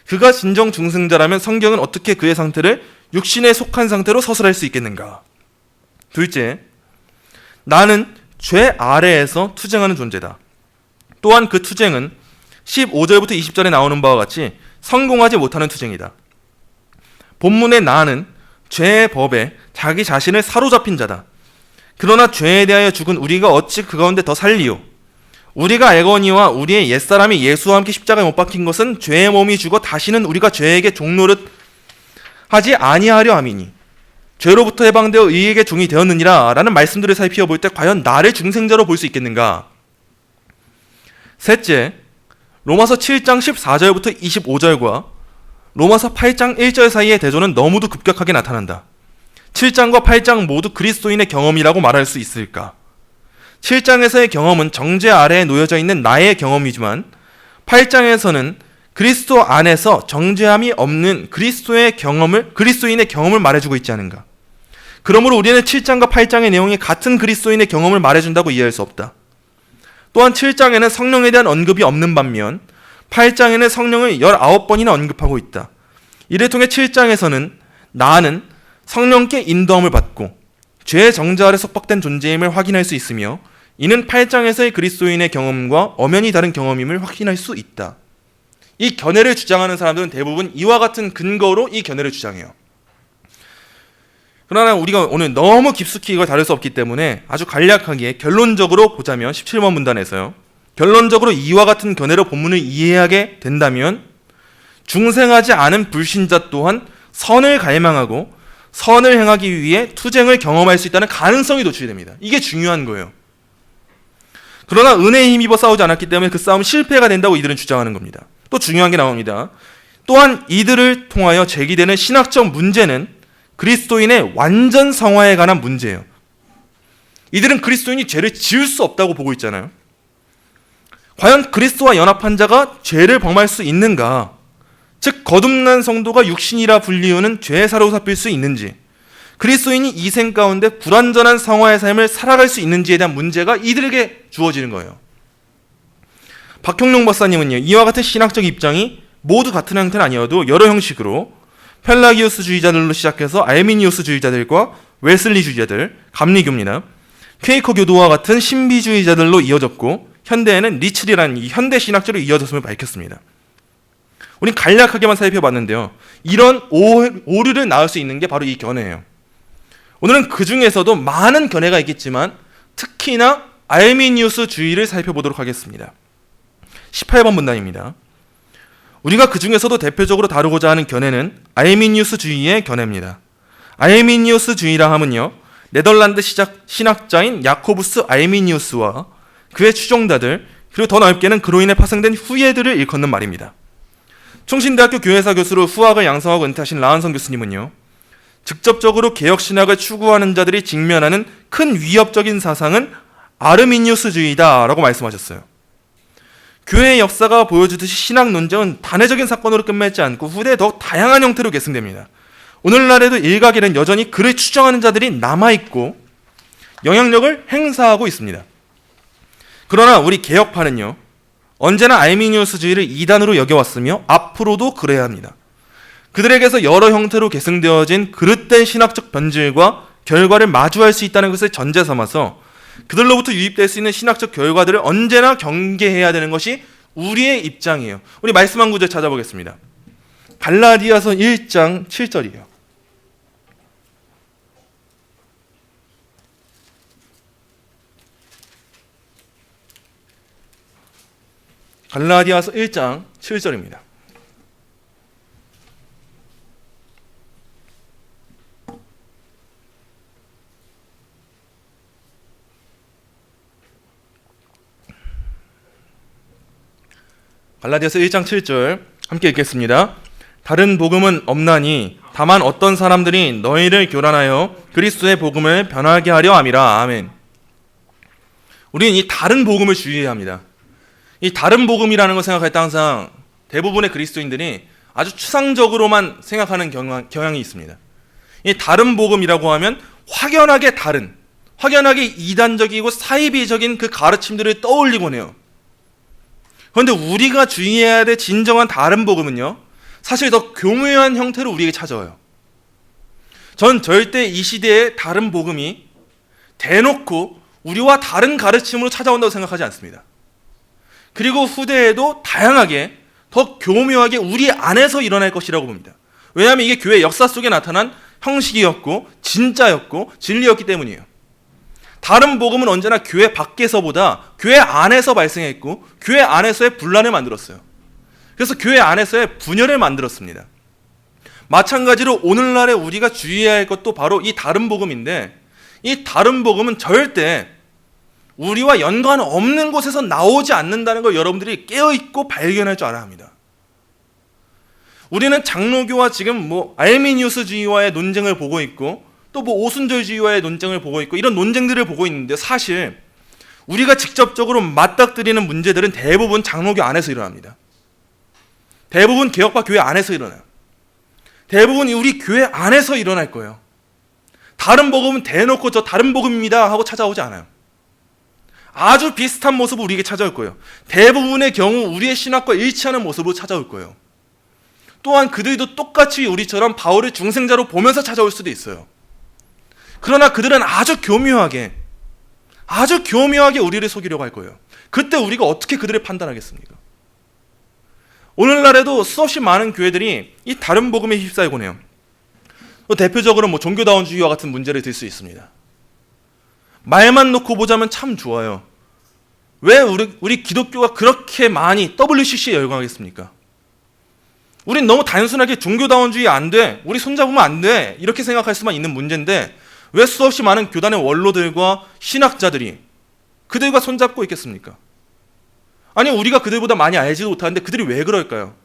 그가 진정 중생자라면 성경은 어떻게 그의 상태를 육신에 속한 상태로 서술할 수 있겠는가? 둘째, 나는 죄 아래에서 투쟁하는 존재다. 또한 그 투쟁은 15절부터 20절에 나오는 바와 같이 성공하지 못하는 투쟁이다. 본문의 나는 죄의 법에 자기 자신을 사로잡힌 자다. 그러나 죄에 대하여 죽은 우리가 어찌 그 가운데 더 살리요? 우리가 알거니와 우리의 옛사람이 예수와 함께 십자가에 못 박힌 것은 죄의 몸이 죽어 다시는 우리가 죄에게 종노릇 하지 아니하려 함이니 죄로부터 해방되어 의에게 종이 되었느니라 라는 말씀들을 살펴볼 때 과연 나를 중생자로 볼 수 있겠는가? 셋째, 로마서 7장 14절부터 25절과 로마서 8장 1절 사이의 대조는 너무도 급격하게 나타난다. 7장과 8장 모두 그리스도인의 경험이라고 말할 수 있을까? 7장에서의 경험은 정죄 아래에 놓여져 있는 나의 경험이지만 8장에서는 그리스도 안에서 정죄함이 없는 그리스도인의 경험을 말해주고 있지 않은가? 그러므로 우리는 7장과 8장의 내용이 같은 그리스도인의 경험을 말해준다고 이해할 수 없다. 또한 7장에는 성령에 대한 언급이 없는 반면 8장에는 성령을 19번이나 언급하고 있다. 이를 통해 7장에서는 나는 성령께 인도함을 받고 죄의 정죄 아래 속박된 존재임을 확인할 수 있으며 이는 8장에서의 그리스도인의 경험과 엄연히 다른 경험임을 확인할 수 있다. 이 견해를 주장하는 사람들은 대부분 이와 같은 근거로 이 견해를 주장해요. 그러나 우리가 오늘 너무 깊숙이 이걸 다룰 수 없기 때문에 아주 간략하게 결론적으로 보자면 17번 문단에서요. 결론적으로 이와 같은 견해로 본문을 이해하게 된다면 중생하지 않은 불신자 또한 선을 갈망하고 선을 행하기 위해 투쟁을 경험할 수 있다는 가능성이 노출이 됩니다. 이게 중요한 거예요. 그러나 은혜에 힘입어 싸우지 않았기 때문에 그 싸움은 실패가 된다고 이들은 주장하는 겁니다. 또 중요한 게 나옵니다. 또한 이들을 통하여 제기되는 신학적 문제는 그리스도인의 완전 성화에 관한 문제예요. 이들은 그리스도인이 죄를 지을 수 없다고 보고 있잖아요. 과연 그리스도와 연합한 자가 죄를 범할 수 있는가? 즉 거듭난 성도가 육신이라 불리우는 죄에 사로잡힐 수 있는지, 그리스도인이 이 생 가운데 불완전한 성화의 삶을 살아갈 수 있는지에 대한 문제가 이들에게 주어지는 거예요. 박형룡 박사님은요, 이와 같은 신학적 입장이 모두 같은 형태는 아니어도 여러 형식으로 펠라기우스주의자들로 시작해서 알미니우스주의자들과 웨슬리주의자들, 감리교입니다. 퀘이커 교도와 같은 신비주의자들로 이어졌고 현대에는 리츠리라는 이 현대 신학자로 이어졌음을 밝혔습니다. 우린 간략하게만 살펴봤는데요. 이런 오류를 낳을 수 있는 게 바로 이 견해예요. 오늘은 그 중에서도 많은 견해가 있겠지만 특히나 알미니우스주의를 살펴보도록 하겠습니다. 18번 문단입니다. 우리가 그 중에서도 대표적으로 다루고자 하는 견해는 알미니우스주의의 견해입니다. 알미니우스주의라 함은요, 네덜란드 신학자인 야코부스 알미니우스와 그의 추종자들, 그리고 더 넓게는 그로 인해 파생된 후예들을 일컫는 말입니다. 충신대학교 교회사 교수로 후학을 양성하고 은퇴하신 라한성 교수님은요, 직접적으로 개혁신학을 추구하는 자들이 직면하는 큰 위협적인 사상은 아르미니우스주의다라고 말씀하셨어요. 교회의 역사가 보여주듯이 신학 논쟁은 단회적인 사건으로 끝맺지 않고 후대에 더욱 다양한 형태로 계승됩니다. 오늘날에도 일각에는 여전히 그를 추정하는 자들이 남아있고 영향력을 행사하고 있습니다. 그러나 우리 개혁파는요, 언제나 알미니우스주의를 이단으로 여겨왔으며 앞으로도 그래야 합니다. 그들에게서 여러 형태로 계승되어진 그릇된 신학적 변질과 결과를 마주할 수 있다는 것을 전제 삼아서 그들로부터 유입될 수 있는 신학적 결과들을 언제나 경계해야 되는 것이 우리의 입장이에요. 우리 말씀 한 구절 찾아보겠습니다. 갈라디아서 1장 7절이에요. 갈라디아서 1장 7절입니다. 갈라디아서 1장 7절 함께 읽겠습니다. 다른 복음은 없나니 다만 어떤 사람들이 너희를 교란하여 그리스도의 복음을 변하게 하려 함이라. 아멘. 우리는 이 다른 복음을 주의해야 합니다. 이 다른 복음이라는 걸 생각할 때 항상 대부분의 그리스도인들이 아주 추상적으로만 생각하는 경향이 있습니다. 이 다른 복음이라고 하면 확연하게 다른, 확연하게 이단적이고 사이비적인 그 가르침들을 떠올리곤 해요. 그런데 우리가 주의해야 될 진정한 다른 복음은요, 사실 더 교묘한 형태로 우리에게 찾아와요. 전 절대 이 시대의 다른 복음이 대놓고 우리와 다른 가르침으로 찾아온다고 생각하지 않습니다. 그리고 후대에도 다양하게 더 교묘하게 우리 안에서 일어날 것이라고 봅니다. 왜냐하면 이게 교회 역사 속에 나타난 형식이었고 진짜였고 진리였기 때문이에요. 다른 복음은 언제나 교회 밖에서보다 교회 안에서 발생했고 교회 안에서의 분란을 만들었어요. 그래서 교회 안에서의 분열을 만들었습니다. 마찬가지로 오늘날에 우리가 주의해야 할 것도 바로 이 다른 복음인데, 이 다른 복음은 절대 우리와 연관 없는 곳에서 나오지 않는다는 걸 여러분들이 깨어있고 발견할 줄 알아야 합니다. 우리는 장로교와 지금 알미니우스주의와의 논쟁을 보고 있고 또 오순절주의와의 논쟁을 보고 있고 이런 논쟁들을 보고 있는데, 사실 우리가 직접적으로 맞닥뜨리는 문제들은 대부분 장로교 안에서 일어납니다. 대부분 개혁파 교회 안에서 일어나요. 대부분 우리 교회 안에서 일어날 거예요. 다른 복음은 대놓고 저 다른 복음입니다 하고 찾아오지 않아요. 아주 비슷한 모습을 우리에게 찾아올 거예요. 대부분의 경우 우리의 신학과 일치하는 모습으로 찾아올 거예요. 또한 그들도 똑같이 우리처럼 바울을 중생자로 보면서 찾아올 수도 있어요. 그러나 그들은 아주 교묘하게 우리를 속이려고 할 거예요. 그때 우리가 어떻게 그들을 판단하겠습니까? 오늘날에도 수없이 많은 교회들이 이 다른 복음에 휩싸이곤 해요. 또 대표적으로 종교다원주의와 같은 문제를 들 수 있습니다. 말만 놓고 보자면 참 좋아요. 왜 우리 기독교가 그렇게 많이 WCC에 열광하겠습니까? 우린 너무 단순하게 종교다원주의 안 돼, 우리 손잡으면 안 돼, 이렇게 생각할 수만 있는 문제인데 왜 수없이 많은 교단의 원로들과 신학자들이 그들과 손잡고 있겠습니까? 아니, 우리가 그들보다 많이 알지도 못하는데 그들이 왜 그럴까요?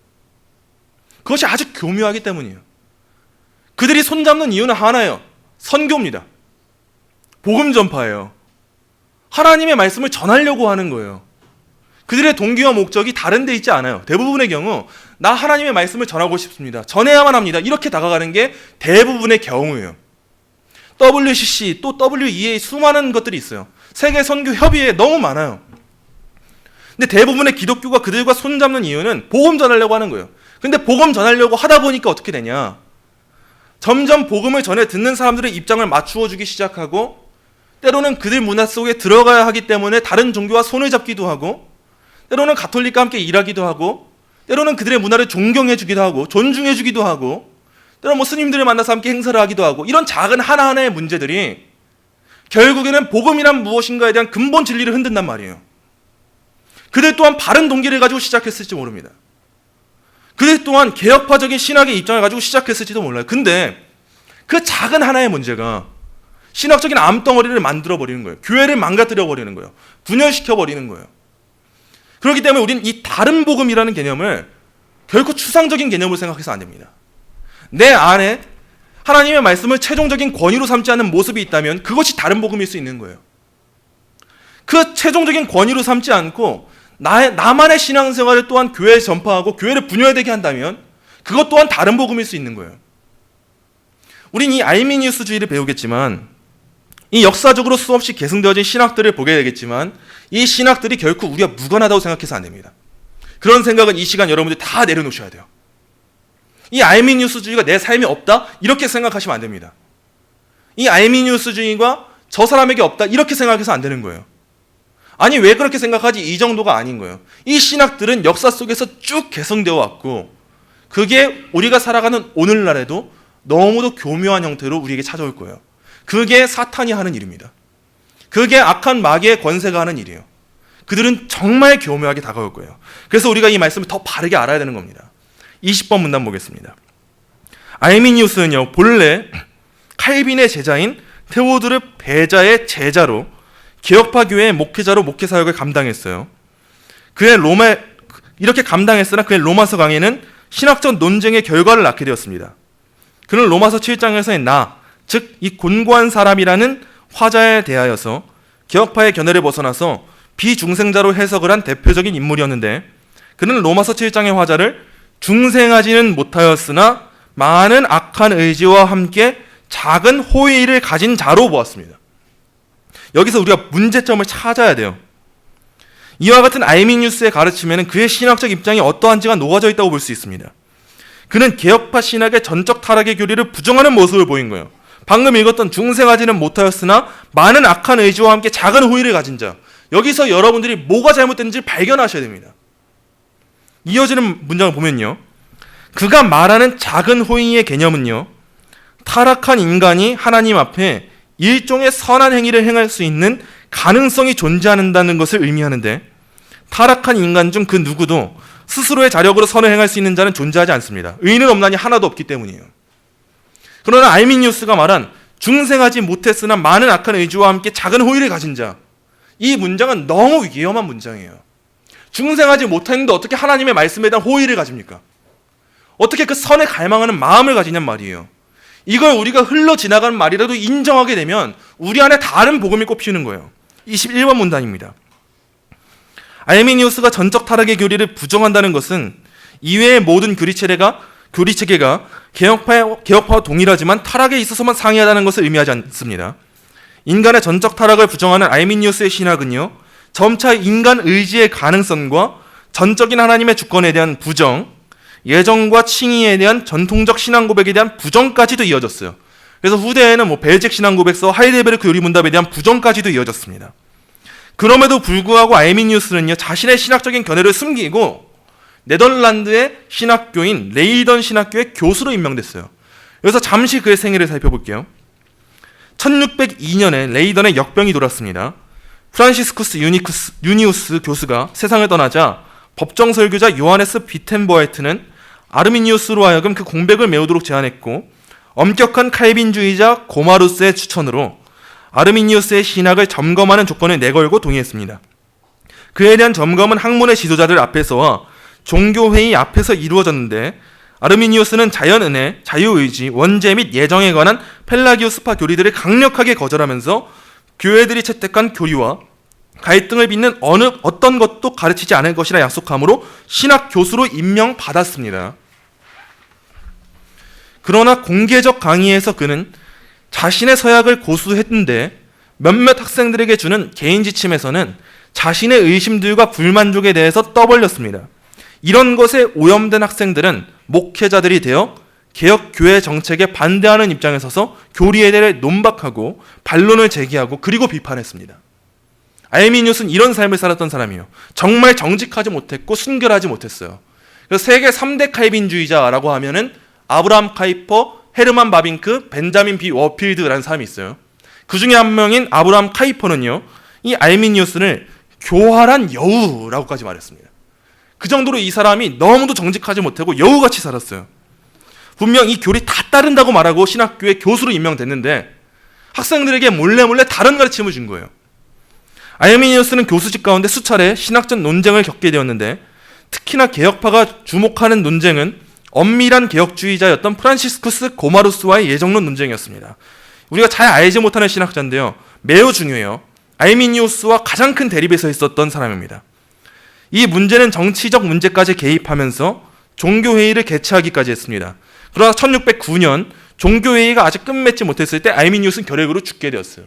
그것이 아주 교묘하기 때문이에요. 그들이 손잡는 이유는 하나예요. 선교입니다. 복음 전파예요. 하나님의 말씀을 전하려고 하는 거예요. 그들의 동기와 목적이 다른 데 있지 않아요. 대부분의 경우 나 하나님의 말씀을 전하고 싶습니다, 전해야만 합니다, 이렇게 다가가는 게 대부분의 경우예요. WCC, 또 WEA 수많은 것들이 있어요. 세계 선교 협의회 너무 많아요. 근데 대부분의 기독교가 그들과 손잡는 이유는 복음 전하려고 하는 거예요. 근데 복음 전하려고 하다 보니까 어떻게 되냐? 점점 복음을 전해 듣는 사람들의 입장을 맞추어 주기 시작하고, 때로는 그들 문화 속에 들어가야 하기 때문에 다른 종교와 손을 잡기도 하고, 때로는 가톨릭과 함께 일하기도 하고, 때로는 그들의 문화를 존경해 주기도 하고 존중해 주기도 하고, 때로는 뭐 스님들을 만나서 함께 행사를 하기도 하고, 이런 작은 하나하나의 문제들이 결국에는 복음이란 무엇인가에 대한 근본 진리를 흔든단 말이에요. 그들 또한 바른 동기를 가지고 시작했을지 모릅니다. 그들 또한 개혁파적인 신학의 입장을 가지고 시작했을지도 몰라요. 근데 그 작은 하나의 문제가 신학적인 암덩어리를 만들어버리는 거예요. 교회를 망가뜨려버리는 거예요. 분열시켜버리는 거예요. 그렇기 때문에 우리는 이 다른 복음이라는 개념을 결코 추상적인 개념으로 생각해서 안 됩니다. 내 안에 하나님의 말씀을 최종적인 권위로 삼지 않는 모습이 있다면 그것이 다른 복음일 수 있는 거예요. 그 최종적인 권위로 삼지 않고 나만의 신앙생활을 또한 교회에 전파하고 교회를 분열되게 한다면 그것 또한 다른 복음일 수 있는 거예요. 우린 이 알미니우스주의를 배우겠지만, 이 역사적으로 수없이 계승되어진 신학들을 보게 되겠지만, 이 신학들이 결코 우리가 무관하다고 생각해서 안 됩니다. 그런 생각은 이 시간 여러분들이 다 내려놓으셔야 돼요. 이 알미니우스주의가 내 삶에 없다? 이렇게 생각하시면 안 됩니다. 이 알미니우스주의가 저 사람에게 없다? 이렇게 생각해서 안 되는 거예요. 아니, 왜 그렇게 생각하지? 이 정도가 아닌 거예요. 이 신학들은 역사 속에서 쭉 개성되어 왔고, 그게 우리가 살아가는 오늘날에도 너무도 교묘한 형태로 우리에게 찾아올 거예요. 그게 사탄이 하는 일입니다. 그게 악한 마귀의 권세가 하는 일이에요. 그들은 정말 교묘하게 다가올 거예요. 그래서 우리가 이 말씀을 더 바르게 알아야 되는 겁니다. 20번 문단 보겠습니다. 알미니우스는요, 본래 칼빈의 제자인 테오드르 베자의 제자로 개혁파 교회의 목회자로 목회 사역을 감당했어요. 이렇게 감당했으나 그의 로마서 강의는 신학적 논쟁의 결과를 낳게 되었습니다. 그는 로마서 7장에서의 즉 이 곤고한 사람이라는 화자에 대하여서 개혁파의 견해를 벗어나서 비중생자로 해석을 한 대표적인 인물이었는데, 그는 로마서 7장의 화자를 중생하지는 못하였으나 많은 악한 의지와 함께 작은 호의를 가진 자로 보았습니다. 여기서 우리가 문제점을 찾아야 돼요. 이와 같은 알미니우스의 가르침에는 그의 신학적 입장이 어떠한지가 녹아져 있다고 볼 수 있습니다. 그는 개혁파 신학의 전적 타락의 교리를 부정하는 모습을 보인 거예요. 방금 읽었던 중생하지는 못하였으나 많은 악한 의지와 함께 작은 호의를 가진 자, 여기서 여러분들이 뭐가 잘못됐는지 발견하셔야 됩니다. 이어지는 문장을 보면요, 그가 말하는 작은 호의의 개념은요, 타락한 인간이 하나님 앞에 일종의 선한 행위를 행할 수 있는 가능성이 존재한다는 것을 의미하는데, 타락한 인간 중 그 누구도 스스로의 자력으로 선을 행할 수 있는 자는 존재하지 않습니다. 의인은 없나니 하나도 없기 때문이에요. 그러나 알미니우스가 말한 중생하지 못했으나 많은 악한 의지와 함께 작은 호의를 가진 자, 이 문장은 너무 위험한 문장이에요. 중생하지 못했는데 어떻게 하나님의 말씀에 대한 호의를 가집니까? 어떻게 그 선에 갈망하는 마음을 가지냔 말이에요. 이걸 우리가 흘러 지나가는 말이라도 인정하게 되면 우리 안에 다른 복음이 꼽히는 거예요. 21번 문단입니다. 알미니우스가 전적 타락의 교리를 부정한다는 것은 이외의 모든 교리체계가 개혁파와 동일하지만 타락에 있어서만 상이하다는 것을 의미하지 않습니다. 인간의 전적 타락을 부정하는 알미니우스의 신학은요, 점차 인간 의지의 가능성과 전적인 하나님의 주권에 대한 부정, 예정과 칭의에 대한 전통적 신앙 고백에 대한 부정까지도 이어졌어요. 그래서 후대에는 벨잭 신앙 고백서, 하이델베르크 요리문답에 대한 부정까지도 이어졌습니다. 그럼에도 불구하고 알미니우스는요, 자신의 신학적인 견해를 숨기고 네덜란드의 신학교인 레이던 신학교의 교수로 임명됐어요. 여기서 잠시 그의 생애를 살펴볼게요. 1602년에 레이던의 역병이 돌았습니다. 프란시스쿠스 유니우스 교수가 세상을 떠나자 법정 설교자 요하네스 비텐버헤트는 아르미니우스로 하여금 그 공백을 메우도록 제안했고, 엄격한 칼빈주의자 고마루스의 추천으로 아르미니우스의 신학을 점검하는 조건을 내걸고 동의했습니다. 그에 대한 점검은 학문의 지도자들 앞에서와 종교회의 앞에서 이루어졌는데, 아르미니우스는 자연은혜, 자유의지, 원죄 및 예정에 관한 펠라기우스파 교리들을 강력하게 거절하면서 교회들이 채택한 교리와 갈등을 빚는 어떤 것도 가르치지 않을 것이라 약속함으로 신학 교수로 임명받았습니다. 그러나 공개적 강의에서 그는 자신의 서약을 고수했는데 몇몇 학생들에게 주는 개인 지침에서는 자신의 의심들과 불만족에 대해서 떠벌렸습니다. 이런 것에 오염된 학생들은 목회자들이 되어 개혁교회 정책에 반대하는 입장에 서서 교리에 대해 논박하고 반론을 제기하고 그리고 비판했습니다. 아이미니우스는 이런 삶을 살았던 사람이에요. 정말 정직하지 못했고 순결하지 못했어요. 그래서 세계 3대 칼빈주의자라고 하면은 아브라함 카이퍼, 헤르만 바빙크, 벤자민 비 워필드라는 사람이 있어요. 그 중에 한 명인 아브라함 카이퍼는요, 이 아이미니우스를 교활한 여우라고까지 말했습니다. 그 정도로 이 사람이 너무도 정직하지 못하고 여우같이 살았어요. 분명 이 교리 다 따른다고 말하고 신학교의 교수로 임명됐는데 학생들에게 몰래 다른 가르침을 준 거예요. 아이미니우스는 교수직 가운데 수차례 신학적 논쟁을 겪게 되었는데 특히나 개혁파가 주목하는 논쟁은 엄밀한 개혁주의자였던 프란시스쿠스 고마루스와의 예정론 논쟁이었습니다. 우리가 잘 알지 못하는 신학자인데요, 매우 중요해요. 아이미니우스와 가장 큰 대립에 서 있었던 사람입니다. 이 문제는 정치적 문제까지 개입하면서 종교회의를 개최하기까지 했습니다. 그러나 1609년 종교회의가 아직 끝맺지 못했을 때 아이미니우스는 결핵으로 죽게 되었어요.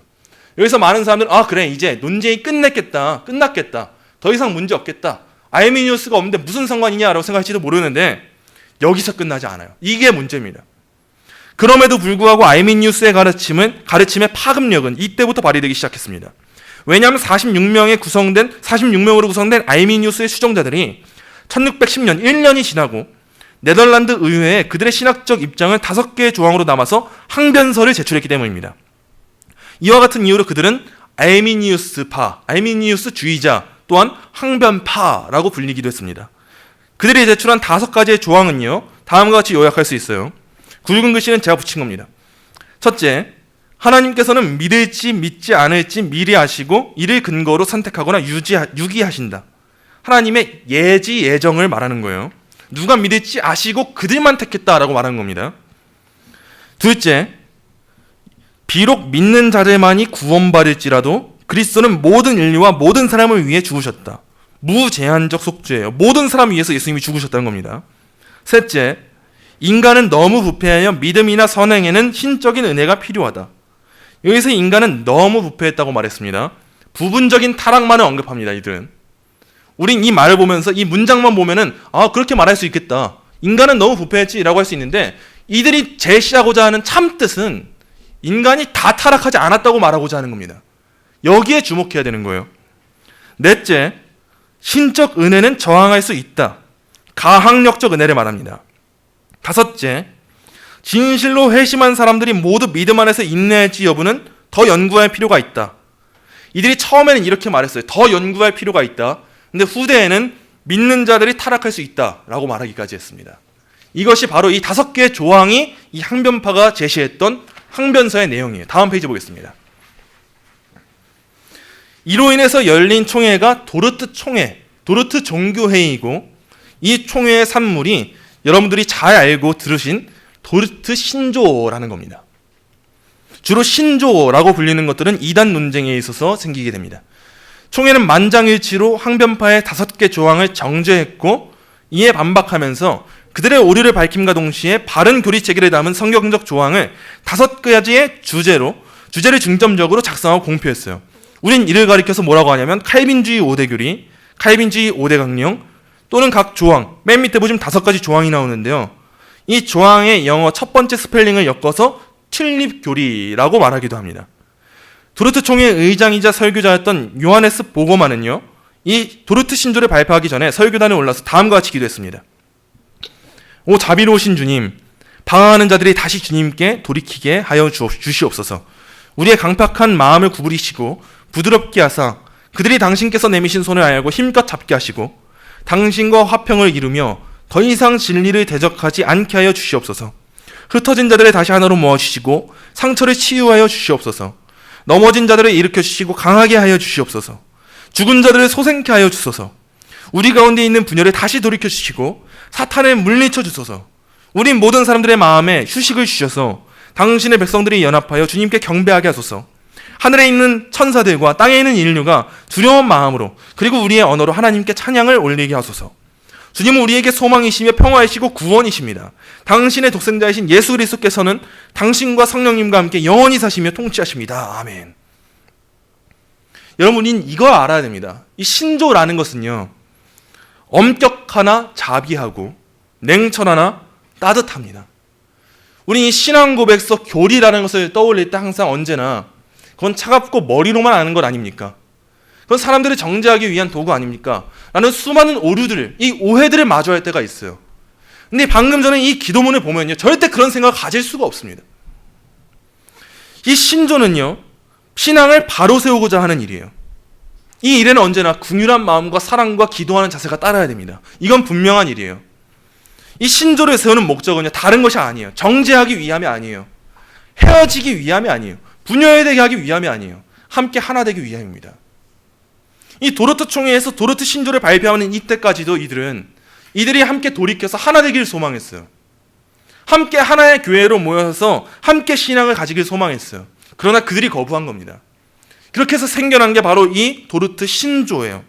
여기서 많은 사람들은 그래, 이제 논쟁이 끝났겠다. 더 이상 문제 없겠다. 아이미니우스가 없는데 무슨 상관이냐라고 생각할지도 모르는데 여기서 끝나지 않아요. 이게 문제입니다. 그럼에도 불구하고 아이미니우스의 가르침의 파급력은 이때부터 발휘되기 시작했습니다. 왜냐하면 46명으로 구성된 아이미니우스의 수종자들이 1610년 1년이 지나고 네덜란드 의회에 그들의 신학적 입장을 5개의 조항으로 남아서 항변서를 제출했기 때문입니다. 이와 같은 이유로 그들은 아이미니우스파, 아이미니우스주의자 또한 항변파라고 불리기도 했습니다. 그들이 제출한 5가지의 조항은요, 다음과 같이 요약할 수 있어요. 굵은 글씨는 제가 붙인 겁니다. 첫째, 하나님께서는 믿을지 믿지 않을지 미리 아시고 이를 근거로 선택하거나 유기하신다. 하나님의 예정을 말하는 거예요. 누가 믿을지 아시고 그들만 택했다라고 말하는 겁니다. 둘째, 비록 믿는 자들만이 구원받을지라도 그리스도는 모든 인류와 모든 사람을 위해 죽으셨다. 무제한적 속죄예요. 모든 사람 위해서 예수님이 죽으셨다는 겁니다. 셋째, 인간은 너무 부패하여 믿음이나 선행에는 신적인 은혜가 필요하다. 여기서 인간은 너무 부패했다고 말했습니다. 부분적인 타락만을 언급합니다. 이들은. 우린 이 말을 보면서 이 문장만 보면은 그렇게 말할 수 있겠다. 인간은 너무 부패했지라고 할 수 있는데 이들이 제시하고자 하는 참뜻은 인간이 다 타락하지 않았다고 말하고자 하는 겁니다. 여기에 주목해야 되는 거예요. 넷째, 신적 은혜는 저항할 수 있다. 가항력적 은혜를 말합니다. 다섯째, 진실로 회심한 사람들이 모두 믿음 안에서 인내할지 여부는 더 연구할 필요가 있다. 이들이 처음에는 이렇게 말했어요. 더 연구할 필요가 있다. 근데 후대에는 믿는 자들이 타락할 수 있다라고 말하기까지 했습니다. 이것이 바로 이 5개의 조항이 이 항변파가 제시했던 항변서의 내용이에요. 다음 페이지 보겠습니다. 이로 인해서 열린 총회가 도르트 종교회의이고 이 총회의 산물이 여러분들이 잘 알고 들으신 도르트 신조어라는 겁니다. 주로 신조어라고 불리는 것들은 이단 논쟁에 있어서 생기게 됩니다. 총회는 만장일치로 항변파의 5개 조항을 정죄했고 이에 반박하면서 그들의 오류를 밝힘과 동시에 바른 교리 체계를 담은 성경적 조항을 5가지의 주제를 중점적으로 작성하고 공표했어요. 우린 이를 가리켜서 뭐라고 하냐면 칼빈주의 5대 교리, 칼빈주의 5대 강령 또는 각 조항, 맨 밑에 보시면 5가지 조항이 나오는데요. 이 조항의 영어 첫 번째 스펠링을 엮어서 튤립 교리라고 말하기도 합니다. 도르트 총회 의장이자 설교자였던 요하네스 보거만은요, 이 도르트 신조를 발표하기 전에 설교단에 올라서 다음과 같이 기도했습니다. 오 자비로우신 주님, 방황하는 자들이 다시 주님께 돌이키게 하여 주시옵소서. 우리의 강팍한 마음을 구부리시고 부드럽게 하사 그들이 당신께서 내미신 손을 알고 힘껏 잡게 하시고 당신과 화평을 이루며 더 이상 진리를 대적하지 않게 하여 주시옵소서. 흩어진 자들을 다시 하나로 모아주시고 상처를 치유하여 주시옵소서. 넘어진 자들을 일으켜 주시고 강하게 하여 주시옵소서. 죽은 자들을 소생케 하여 주소서. 우리 가운데 있는 분열을 다시 돌이켜 주시고 사탄을 물리쳐 주소서. 우린 모든 사람들의 마음에 휴식을 주셔서 당신의 백성들이 연합하여 주님께 경배하게 하소서. 하늘에 있는 천사들과 땅에 있는 인류가 두려운 마음으로 그리고 우리의 언어로 하나님께 찬양을 올리게 하소서. 주님은 우리에게 소망이시며 평화이시고 구원이십니다. 당신의 독생자이신 예수 그리스도께서는 당신과 성령님과 함께 영원히 사시며 통치하십니다. 아멘. 여러분, 우리는 이걸 알아야 됩니다. 이 신조라는 것은요, 엄격하나 자비하고 냉철하나 따뜻합니다. 우리 이 신앙 고백서 교리라는 것을 떠올릴 때 항상 언제나 그건 차갑고 머리로만 아는 것 아닙니까? 그건 사람들을 정죄하기 위한 도구 아닙니까? 라는 수많은 오류들, 이 오해들을 마주할 때가 있어요. 근데 방금 전에 이 기도문을 보면요, 절대 그런 생각을 가질 수가 없습니다. 이 신조는요, 신앙을 바로 세우고자 하는 일이에요. 이 일에는 언제나 긍휼한 마음과 사랑과 기도하는 자세가 따라야 됩니다. 이건 분명한 일이에요. 이 신조를 세우는 목적은요, 다른 것이 아니에요. 정죄하기 위함이 아니에요. 헤어지기 위함이 아니에요. 분열되게 하기 위함이 아니에요. 함께 하나 되기 위함입니다. 이 도르트 총회에서 도르트 신조를 발표하는 이때까지도 이들이 함께 돌이켜서 하나 되기를 소망했어요. 함께 하나의 교회로 모여서 함께 신앙을 가지길 소망했어요. 그러나 그들이 거부한 겁니다. 그렇게 해서 생겨난 게 바로 이 도르트 신조예요.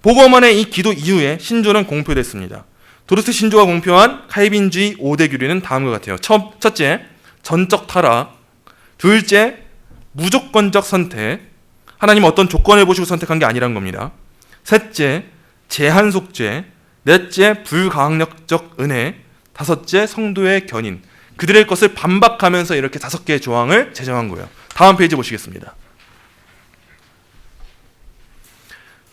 복음원의 이 기도 이후에 신조는 공표됐습니다. 도르트 신조가 공표한 칼빈주의 5대 규례는 다음과 같아요. 첫째, 전적 타락. 둘째, 무조건적 선택. 하나님 어떤 조건을 보시고 선택한 게 아니란 겁니다. 셋째, 제한 속죄. 넷째, 불가항력적 은혜. 다섯째, 성도의 견인. 그들의 것을 반박하면서 이렇게 5개의 조항을 제정한 거예요. 다음 페이지 보시겠습니다.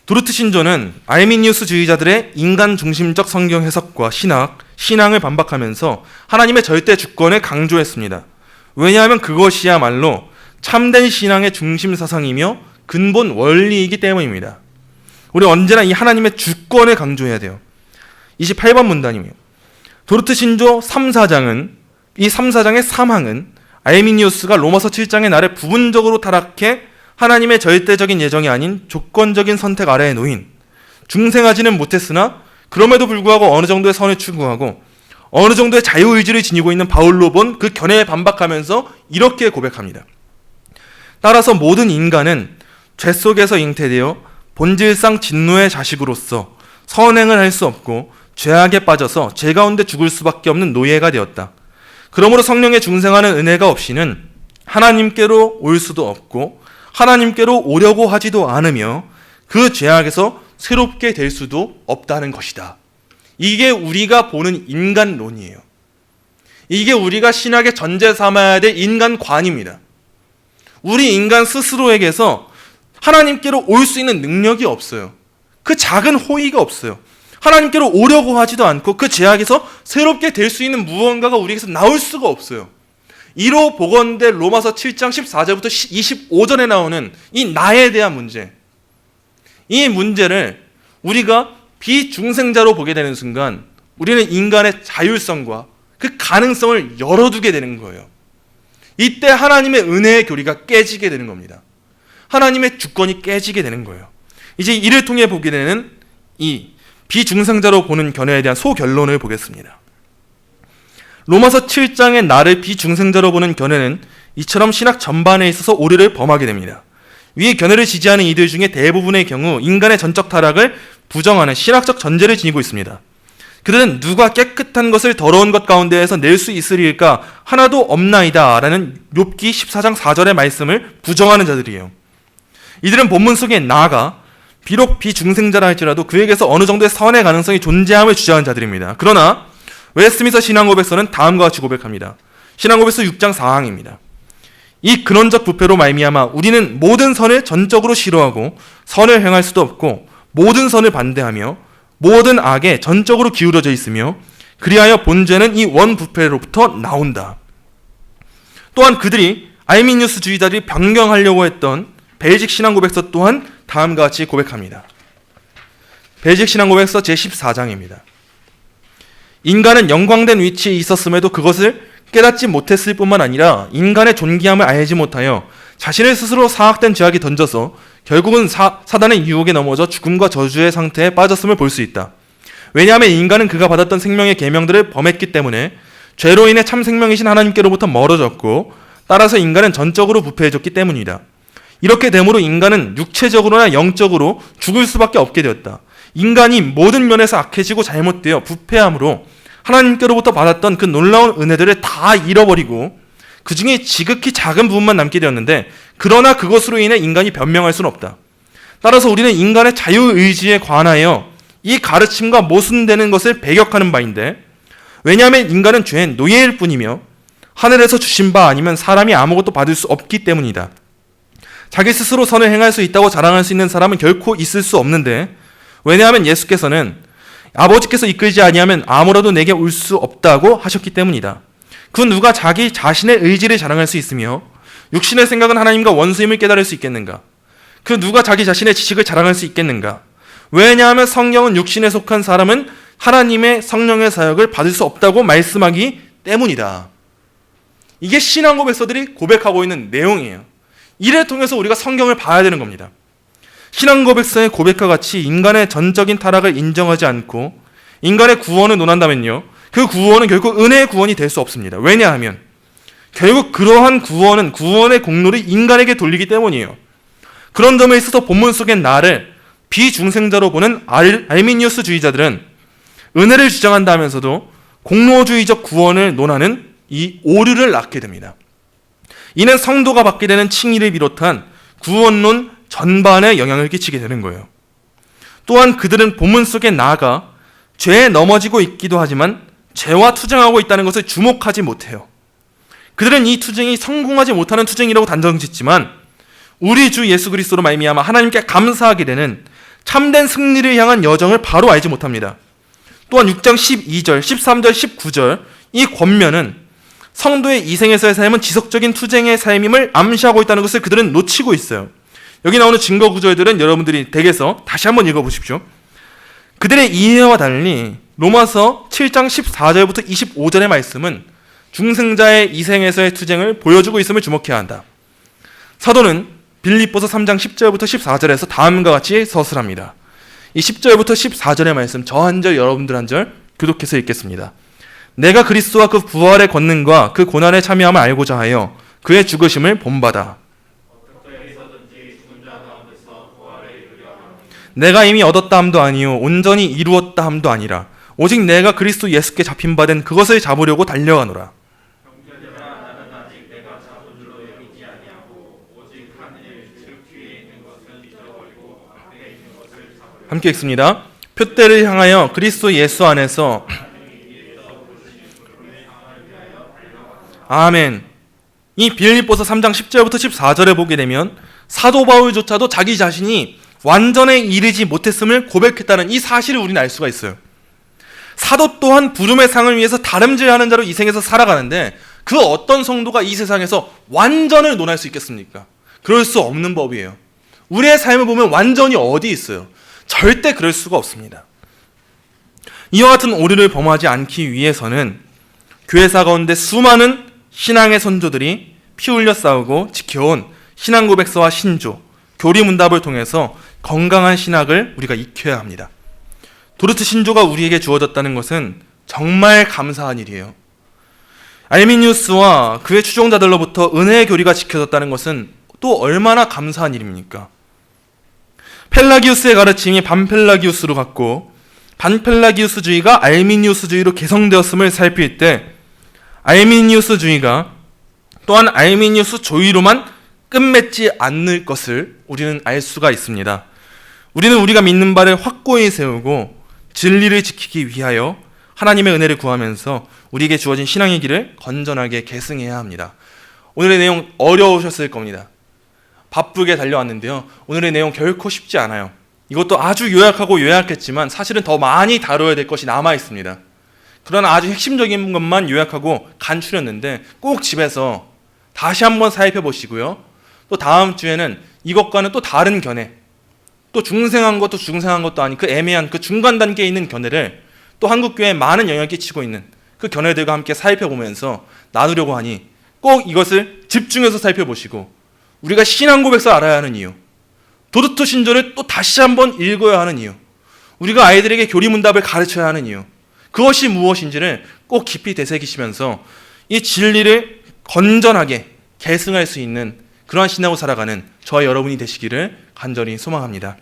도르트 신조는 아르미니우스주의자들의 인간 중심적 성경 해석과 신앙을 반박하면서 하나님의 절대 주권을 강조했습니다. 왜냐하면 그것이야말로 참된 신앙의 중심 사상이며 근본 원리이기 때문입니다. 우리 언제나 이 하나님의 주권을 강조해야 돼요. 28번 문단이에요. 도르트 신조 3, 4장은 이 3, 4장의 3항은 아르미니우스가 로마서 7장의 날에 부분적으로 타락해 하나님의 절대적인 예정이 아닌 조건적인 선택 아래에 놓인, 중생하지는 못했으나 그럼에도 불구하고 어느 정도의 선을 추구하고 어느 정도의 자유의지를 지니고 있는 바울로 본 그 견해에 반박하면서 이렇게 고백합니다. 따라서 모든 인간은 죄 속에서 잉태되어 본질상 진노의 자식으로서 선행을 할 수 없고 죄악에 빠져서 죄 가운데 죽을 수밖에 없는 노예가 되었다. 그러므로 성령의 중생하는 은혜가 없이는 하나님께로 올 수도 없고 하나님께로 오려고 하지도 않으며 그 죄악에서 새롭게 될 수도 없다는 것이다. 이게 우리가 보는 인간론이에요. 이게 우리가 신학의 전제 삼아야 될 인간관입니다. 우리 인간 스스로에게서 하나님께로 올 수 있는 능력이 없어요. 그 작은 호의가 없어요. 하나님께로 오려고 하지도 않고 그 죄악에서 새롭게 될 수 있는 무언가가 우리에게서 나올 수가 없어요. 이로 보건대 로마서 7장 14절부터 25절에 나오는 이 나에 대한 문제, 이 문제를 우리가 비중생자로 보게 되는 순간 우리는 인간의 자율성과 그 가능성을 열어두게 되는 거예요. 이때 하나님의 은혜의 교리가 깨지게 되는 겁니다. 하나님의 주권이 깨지게 되는 거예요. 이제 이를 통해 보게 되는 이 비중생자로 보는 견해에 대한 소결론을 보겠습니다. 로마서 7장의 나를 비중생자로 보는 견해는 이처럼 신학 전반에 있어서 오류를 범하게 됩니다. 위의 견해를 지지하는 이들 중에 대부분의 경우 인간의 전적 타락을 부정하는 신학적 전제를 지니고 있습니다. 그들은 누가 깨끗한 것을 더러운 것 가운데에서 낼 수 있으리까 하나도 없나이다 라는 욥기 14장 4절의 말씀을 부정하는 자들이에요. 이들은 본문 속에 나가 비록 비중생자라 할지라도 그에게서 어느 정도의 선의 가능성이 존재함을 주장하는 자들입니다. 그러나 웨스트민스터 신앙고백서는 다음과 같이 고백합니다. 신앙고백서 6장 4항입니다. 이 근원적 부패로 말미암아 우리는 모든 선을 전적으로 싫어하고 선을 행할 수도 없고 모든 선을 반대하며 모든 악에 전적으로 기울어져 있으며 그리하여 본죄는 이 원부패로부터 나온다. 또한 그들이 아르미니우스주의자들이 변경하려고 했던 벨직 신앙고백서 또한 다음과 같이 고백합니다. 벨직 신앙고백서 제14장입니다. 인간은 영광된 위치에 있었음에도 그것을 깨닫지 못했을 뿐만 아니라 인간의 존귀함을 알지 못하여 자신을 스스로 사악된 죄악에 던져서 결국은 사단의 유혹에 넘어져 죽음과 저주의 상태에 빠졌음을 볼 수 있다. 왜냐하면 인간은 그가 받았던 생명의 계명들을 범했기 때문에 죄로 인해 참 생명이신 하나님께로부터 멀어졌고 따라서 인간은 전적으로 부패해졌기 때문이다. 이렇게 되므로 인간은 육체적으로나 영적으로 죽을 수밖에 없게 되었다. 인간이 모든 면에서 악해지고 잘못되어 부패함으로 하나님께로부터 받았던 그 놀라운 은혜들을 다 잃어버리고 그 중에 지극히 작은 부분만 남게 되었는데, 그러나 그것으로 인해 인간이 변명할 수는 없다. 따라서 우리는 인간의 자유의지에 관하여 이 가르침과 모순되는 것을 배격하는 바인데, 왜냐하면 인간은 죄의 노예일 뿐이며 하늘에서 주신 바 아니면 사람이 아무것도 받을 수 없기 때문이다. 자기 스스로 선을 행할 수 있다고 자랑할 수 있는 사람은 결코 있을 수 없는데, 왜냐하면 예수께서는 아버지께서 이끌지 아니하면 아무라도 내게 올 수 없다고 하셨기 때문이다. 그 누가 자기 자신의 의지를 자랑할 수 있으며 육신의 생각은 하나님과 원수임을 깨달을 수 있겠는가? 그 누가 자기 자신의 지식을 자랑할 수 있겠는가? 왜냐하면 성경은 육신에 속한 사람은 하나님의 성령의 사역을 받을 수 없다고 말씀하기 때문이다. 이게 신앙 고백서들이 고백하고 있는 내용이에요. 이를 통해서 우리가 성경을 봐야 되는 겁니다. 신앙 고백서의 고백과 같이 인간의 전적인 타락을 인정하지 않고 인간의 구원을 논한다면요, 그 구원은 결국 은혜의 구원이 될 수 없습니다. 왜냐하면 결국 그러한 구원은 구원의 공로를 인간에게 돌리기 때문이에요. 그런 점에 있어서 본문 속의 나를 비중생자로 보는 알미니우스 주의자들은 은혜를 주장한다 하면서도 공로주의적 구원을 논하는 이 오류를 낳게 됩니다. 이는 성도가 받게 되는 칭의를 비롯한 구원론 전반에 영향을 끼치게 되는 거예요. 또한 그들은 본문 속에 나아가 죄에 넘어지고 있기도 하지만 죄와 투쟁하고 있다는 것을 주목하지 못해요. 그들은 이 투쟁이 성공하지 못하는 투쟁이라고 단정짓지만 우리 주 예수 그리스도로 말미암아 하나님께 감사하게 되는 참된 승리를 향한 여정을 바로 알지 못합니다. 또한 6장 12절, 13절, 19절 이 권면은 성도의 이생에서의 삶은 지속적인 투쟁의 삶임을 암시하고 있다는 것을 그들은 놓치고 있어요. 여기 나오는 증거 구절들은 여러분들이 댁에서 다시 한번 읽어보십시오. 그들의 이해와 달리 로마서 7장 14절부터 25절의 말씀은 중생자의 이생에서의 투쟁을 보여주고 있음을 주목해야 한다. 사도는 빌립보서 3장 10절부터 14절에서 다음과 같이 서술합니다. 이 10절부터 14절의 말씀 저 한 절 여러분들 한 절 교독해서 읽겠습니다. 내가 그리스도와 그 부활의 권능과 그 고난에 참여함을 알고자 하여 그의 죽으심을 본받아 내가 이미 얻었다 함도 아니요 온전히 이루었다 함도 아니라 오직 내가 그리스도 예수께 잡힌 바 된 그것을 잡으려고 달려가노라. 함께 읽습니다. 표대를 향하여 그리스도 예수 안에서 아멘. 이 빌립보서 3장 10절부터 14절에 보게 되면 사도 바울조차도 자기 자신이 완전에 이르지 못했음을 고백했다는 이 사실을 우리는 알 수가 있어요. 사도 또한 부름의 상을 위해서 다름질하는 자로 이 생에서 살아가는데 그 어떤 성도가 이 세상에서 완전을 논할 수 있겠습니까? 그럴 수 없는 법이에요. 우리의 삶을 보면 완전이 어디 있어요? 절대 그럴 수가 없습니다. 이와 같은 오류를 범하지 않기 위해서는 교회사 가운데 수많은 신앙의 선조들이 피 흘려 싸우고 지켜온 신앙 고백서와 신조, 교리문답을 통해서 건강한 신학을 우리가 익혀야 합니다. 도르트 신조가 우리에게 주어졌다는 것은 정말 감사한 일이에요. 알미니우스와 그의 추종자들로부터 은혜의 교리가 지켜졌다는 것은 또 얼마나 감사한 일입니까? 펠라기우스의 가르침이 반펠라기우스로 갔고 반펠라기우스주의가 알미니우스주의로 개성되었음을 살필 때 알미니우스주의가 또한 알미니우스주의로만 끝맺지 않을 것을 우리는 알 수가 있습니다. 우리는 우리가 믿는 바를 확고히 세우고 진리를 지키기 위하여 하나님의 은혜를 구하면서 우리에게 주어진 신앙의 길을 건전하게 계승해야 합니다. 오늘의 내용 어려우셨을 겁니다. 바쁘게 달려왔는데요. 오늘의 내용 결코 쉽지 않아요. 이것도 아주 요약하고 요약했지만 사실은 더 많이 다뤄야 될 것이 남아 있습니다. 그러나 아주 핵심적인 것만 요약하고 간추렸는데 꼭 집에서 다시 한번 살펴보시고요. 또 다음 주에는 이것과는 또 다른 견해, 또 중생한 것도 중생한 것도 아닌 그 애매한 그 중간 단계에 있는 견해를 또 한국교회에 많은 영향을 끼치고 있는 그 견해들과 함께 살펴보면서 나누려고 하니 꼭 이것을 집중해서 살펴보시고 우리가 신앙 고백서 알아야 하는 이유, 도르트 신조를 또 다시 한번 읽어야 하는 이유, 우리가 아이들에게 교리문답을 가르쳐야 하는 이유, 그것이 무엇인지를 꼭 깊이 되새기시면서 이 진리를 건전하게 계승할 수 있는 그러한 신앙으로 살아가는 저와 여러분이 되시기를 간절히 소망합니다.